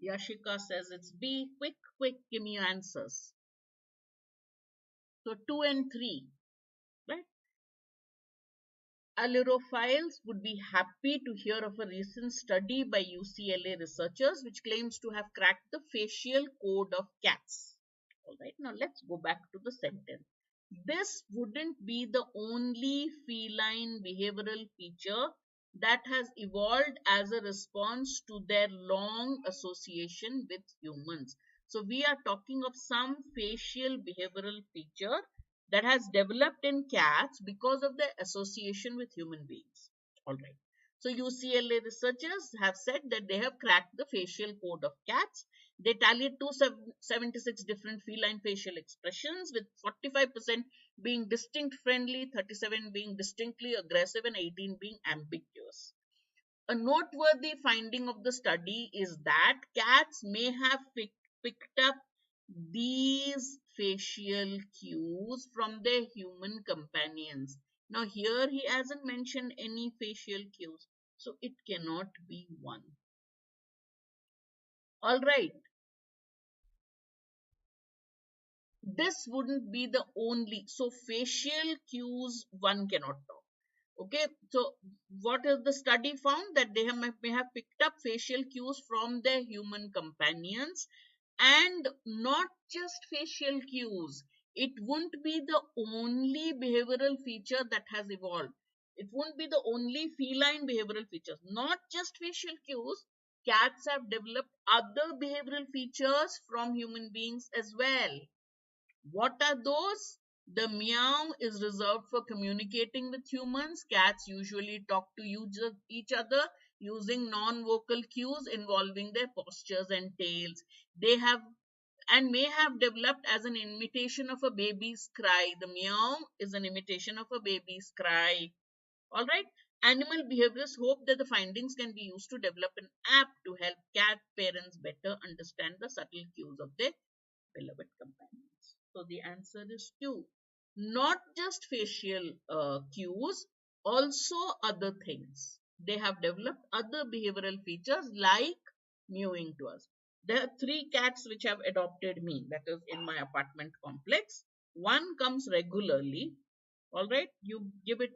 Yashika says it's B. Quick, give me your answers. So 2 and 3, right? Allurophiles would be happy to hear of a recent study by UCLA researchers which claims to have cracked the facial code of cats. All right, now let's go back to the sentence. This wouldn't be the only feline behavioral feature that has evolved as a response to their long association with humans. So we are talking of some facial behavioral feature that has developed in cats because of their association with human beings. All right. So UCLA researchers have said that they have cracked the facial code of cats. They tallied 276 different feline facial expressions, with 45% being distinct friendly, 37 being distinctly aggressive, and 18 being ambiguous. A noteworthy finding of the study is that cats may have picked up these facial cues from their human companions. Now, here he hasn't mentioned any facial cues, so it cannot be one. All right, this wouldn't be the only. So, facial cues one cannot talk. Okay, so what is the study found? That they may have picked up facial cues from their human companions, and not just facial cues. It won't be the only behavioral feature that has evolved. It won't be the only feline behavioral features. Not just facial cues. Cats have developed other behavioral features from human beings as well. What are those? The meow is reserved for communicating with humans. Cats usually talk to each other using non-vocal cues involving their postures and tails. They have and may have developed as an imitation of a baby's cry. The meow is an imitation of a baby's cry. All right. Animal behaviorists hope that the findings can be used to develop an app to help cat parents better understand the subtle cues of their beloved companions. So the answer is two. Not just facial cues, also other things. They have developed other behavioral features like mewing to us. There are three cats which have adopted me, that is in my apartment complex. One comes regularly. All right, you give it.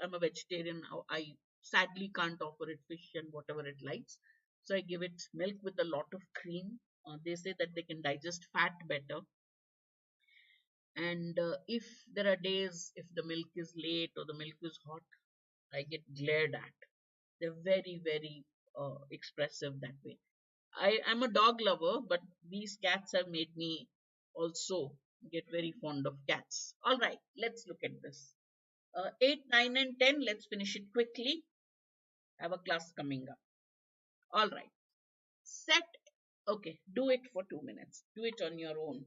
I'm a vegetarian. I sadly can't offer it fish and whatever it likes. So I give it milk with a lot of cream. They say that they can digest fat better. And if there are days if the milk is late or the milk is hot, I get glared at. They're very, very expressive that way. I'm a dog lover, but these cats have made me also get very fond of cats. All right, let's look at this. 8, 9, and 10, let's finish it quickly. I have a class coming up. All right, set. Okay, do it for 2 minutes. Do it on your own.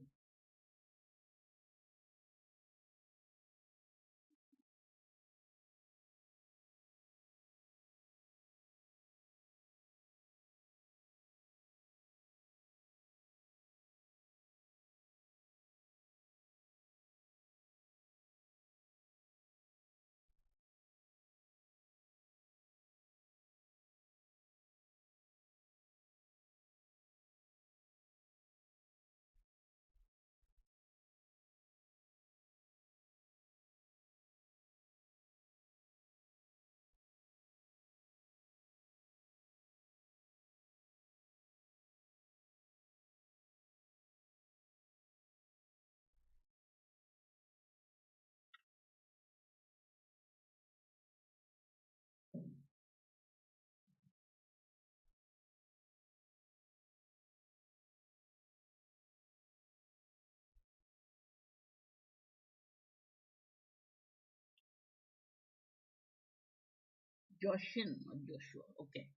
Joshin or Joshua. Okay.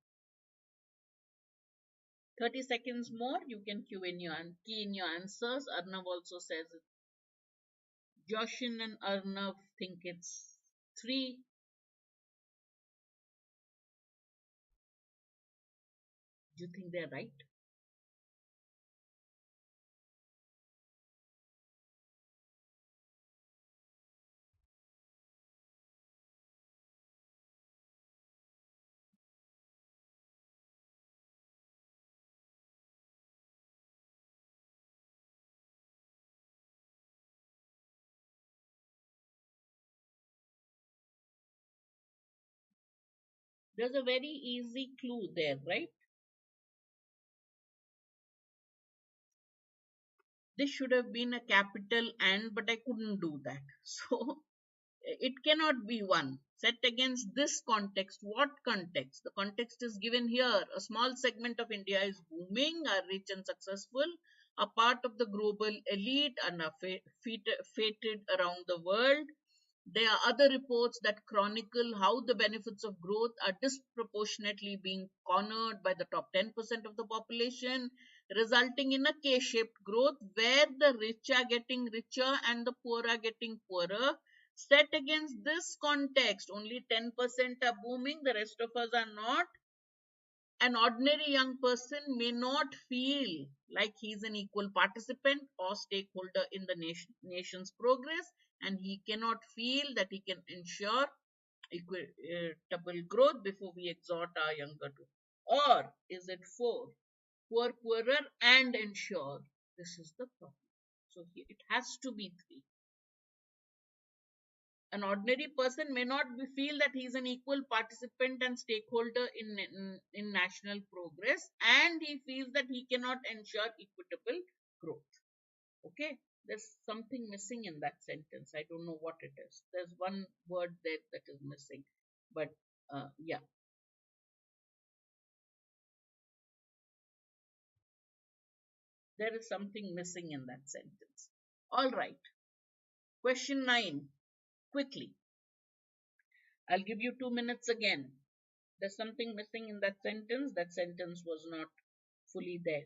30 seconds more, you can key in your answers. Arnav also says it. Joshin and Arnav think it's 3. Do you think they're right? There's a very easy clue there, right? This should have been a capital and, but I couldn't do that. So it cannot be one. Set against this context. What context? The context is given here. A small segment of India is booming, are rich and successful. are part of the global elite and are fated around the world. There are other reports that chronicle how the benefits of growth are disproportionately being cornered by the top 10% of the population, resulting in a K shaped growth where the rich are getting richer and the poor are getting poorer. Set against this context, only 10% are booming, the rest of us are not. An ordinary young person may not feel like he's an equal participant or stakeholder in the nation's progress, and he cannot feel that he can ensure equitable growth before we exhort our younger to. Or is it four? Poor, poorer, and ensure? This is the problem. So it has to be three. An ordinary person may not feel that he is an equal participant and stakeholder in national progress, and he feels that he cannot ensure equitable growth. Okay, there's something missing in that sentence. I don't know what it is. There's one word there that is missing, but yeah, there is something missing in that sentence. All right, question 9, quickly. I'll give you 2 minutes again. There's something missing in that sentence. That sentence was not fully there.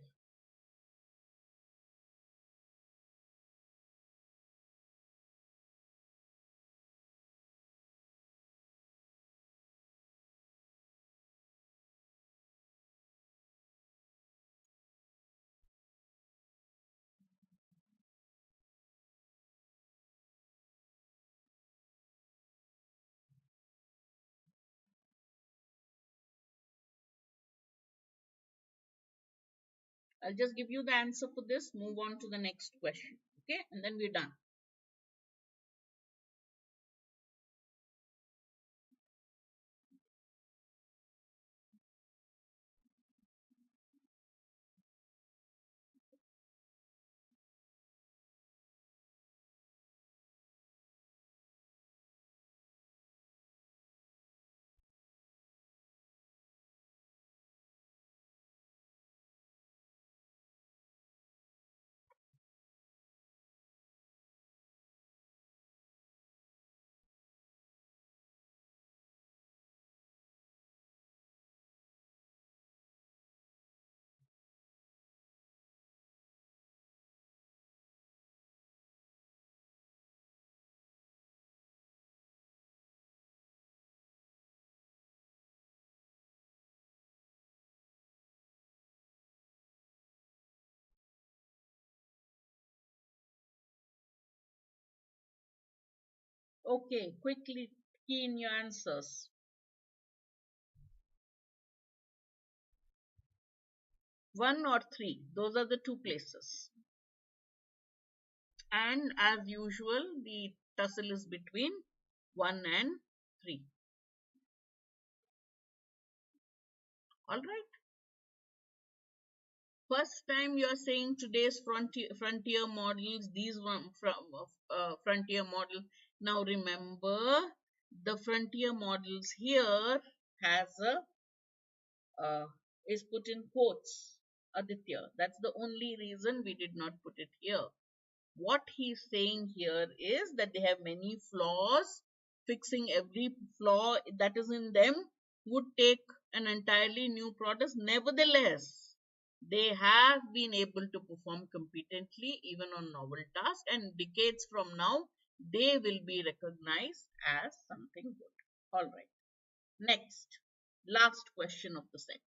I'll just give you the answer for this, move on to the next question. Okay, and then we're done. Okay, quickly key in your answers. One or three, those are the two places. And as usual, the tussle is between 1 and 3. All right. First time you are saying today's frontier models, these one from frontier model. Now remember, the frontier models here has a is put in quotes, Aditya. That's the only reason we did not put it here. What he's saying here is that they have many flaws. Fixing every flaw that is in them would take an entirely new product. Nevertheless, they have been able to perform competently even on novel tasks, and decades from now, they will be recognized as something good. All right. Next, last question of the set.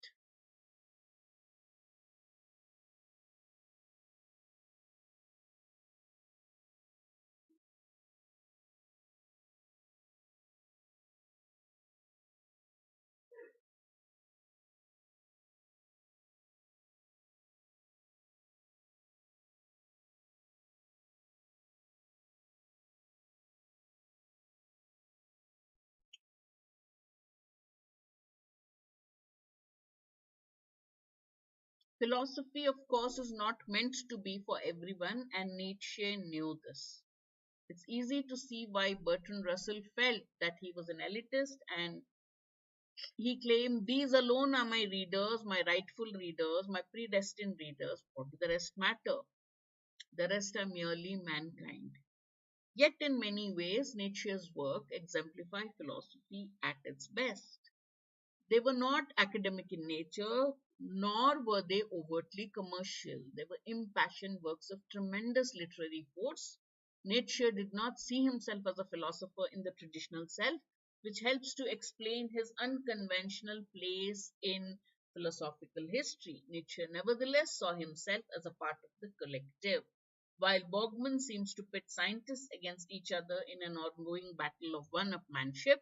Philosophy, of course, is not meant to be for everyone, and Nietzsche knew this. It's easy to see why Bertrand Russell felt that he was an elitist and He claimed, "These alone are my readers, my rightful readers, my predestined readers. What do the rest matter? The rest are merely mankind." Yet, in many ways, Nietzsche's work exemplify philosophy at its best. They were not academic in nature, nor were they overtly commercial. They were impassioned works of tremendous literary force. Nietzsche did not see himself as a philosopher in the traditional self, which helps to explain his unconventional place in philosophical history. Nietzsche nevertheless saw himself as a part of the collective. While Borgman seems to pit scientists against each other in an ongoing battle of one-upmanship,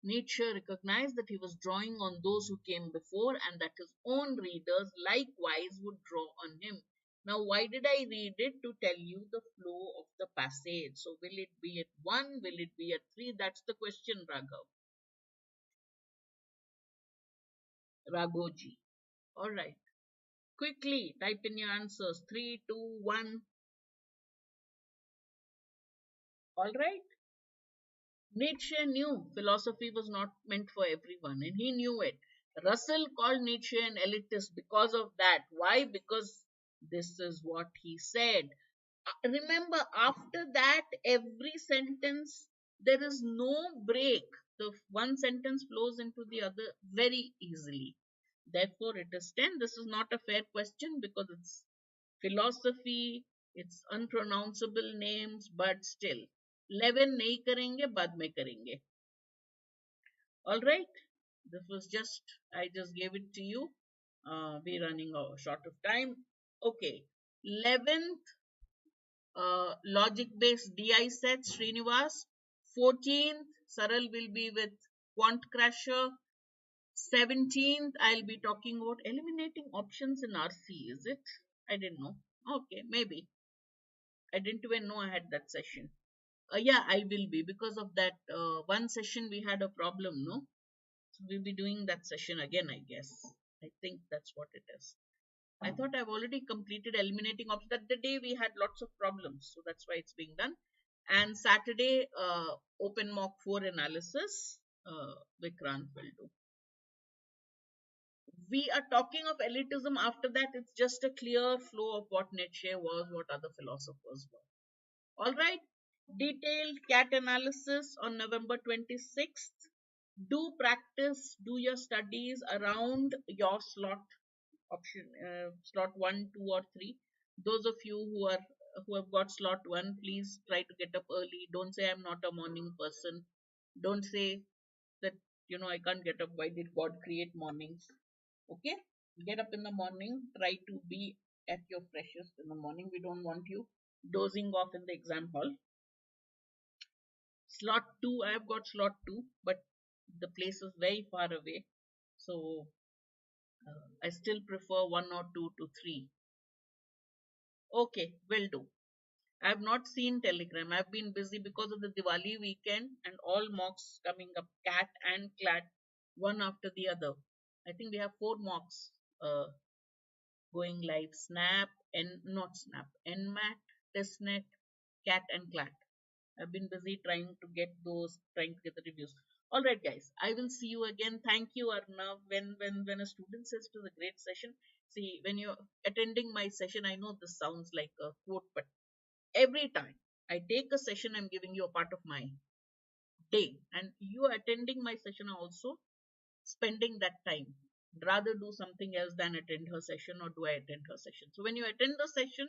Nietzsche recognized that he was drawing on those who came before and that his own readers likewise would draw on him. Now, why did I read it? To tell you the flow of the passage. So, will it be at 1? Will it be at 3? That's the question, Raghav. Raghoji. All right. Quickly type in your answers. 3, 2, 1. All right. Nietzsche knew philosophy was not meant for everyone, and he knew it. Russell called Nietzsche an elitist because of that. Why? Because this is what he said. Remember, after that, every sentence, there is no break. The one sentence flows into the other very easily. Therefore, it is 10. This is not a fair question because it's philosophy, it's unpronounceable names, but still. 11 nahi karenge, bad mein karenge. All right. This was just, I just gave it to you. We're running short of time. Okay. 11th logic based DI set, Srinivas. 14th, Saral will be with Quant Crasher. 17th, I'll be talking about eliminating options in RC. Is it? I didn't know. Okay, maybe. I didn't even know I had that session. Yeah, I will be because of that one session we had a problem, no? So we'll be doing that session again, I guess. I think that's what it is. I thought I've already completed eliminating options. That the day we had lots of problems, so that's why it's being done. And Saturday, open mock 4 analysis, Vikrant will do. We are talking of elitism. After that, it's just a clear flow of what Nietzsche was, what other philosophers were. All right. Detailed CAT analysis on November 26th. Do practice, do your studies around your slot option, slot 1, 2, or 3. Those of you who have got slot 1, please try to get up early. Don't say I'm not a morning person. Don't say that I can't get up. Why did God create mornings? Okay, get up in the morning. Try to be at your freshest in the morning. We don't want you dozing off in the exam hall. Slot 2, I have got slot 2, but the place is very far away. So I still prefer 1 or 2 to 3. Okay, will do. I have not seen Telegram. I've been busy because of the Diwali weekend and all mocks coming up, CAT and CLAT, one after the other. I think we have 4 mocks going live. Snap, not Snap, NMAT, TestNet, CAT and CLAT. I've been busy trying to get the reviews. All right, guys. I will see you again. Thank you, Arnav. When a student says it was a great session, see, when you're attending my session, I know this sounds like a quote, but every time I take a session, I'm giving you a part of my day, and you are attending my session are also spending that time. Rather do something else than attend her session, or do I attend her session? So when you attend the session,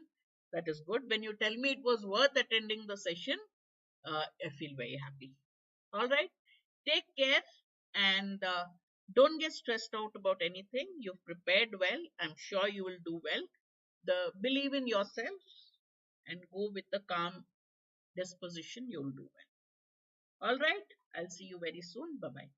that is good. When you tell me it was worth attending the session, I feel very happy. All right. Take care and don't get stressed out about anything. You've prepared well. I'm sure you will do well. Believe in yourself and go with the calm disposition. You'll do well. All right. I'll see you very soon. Bye bye.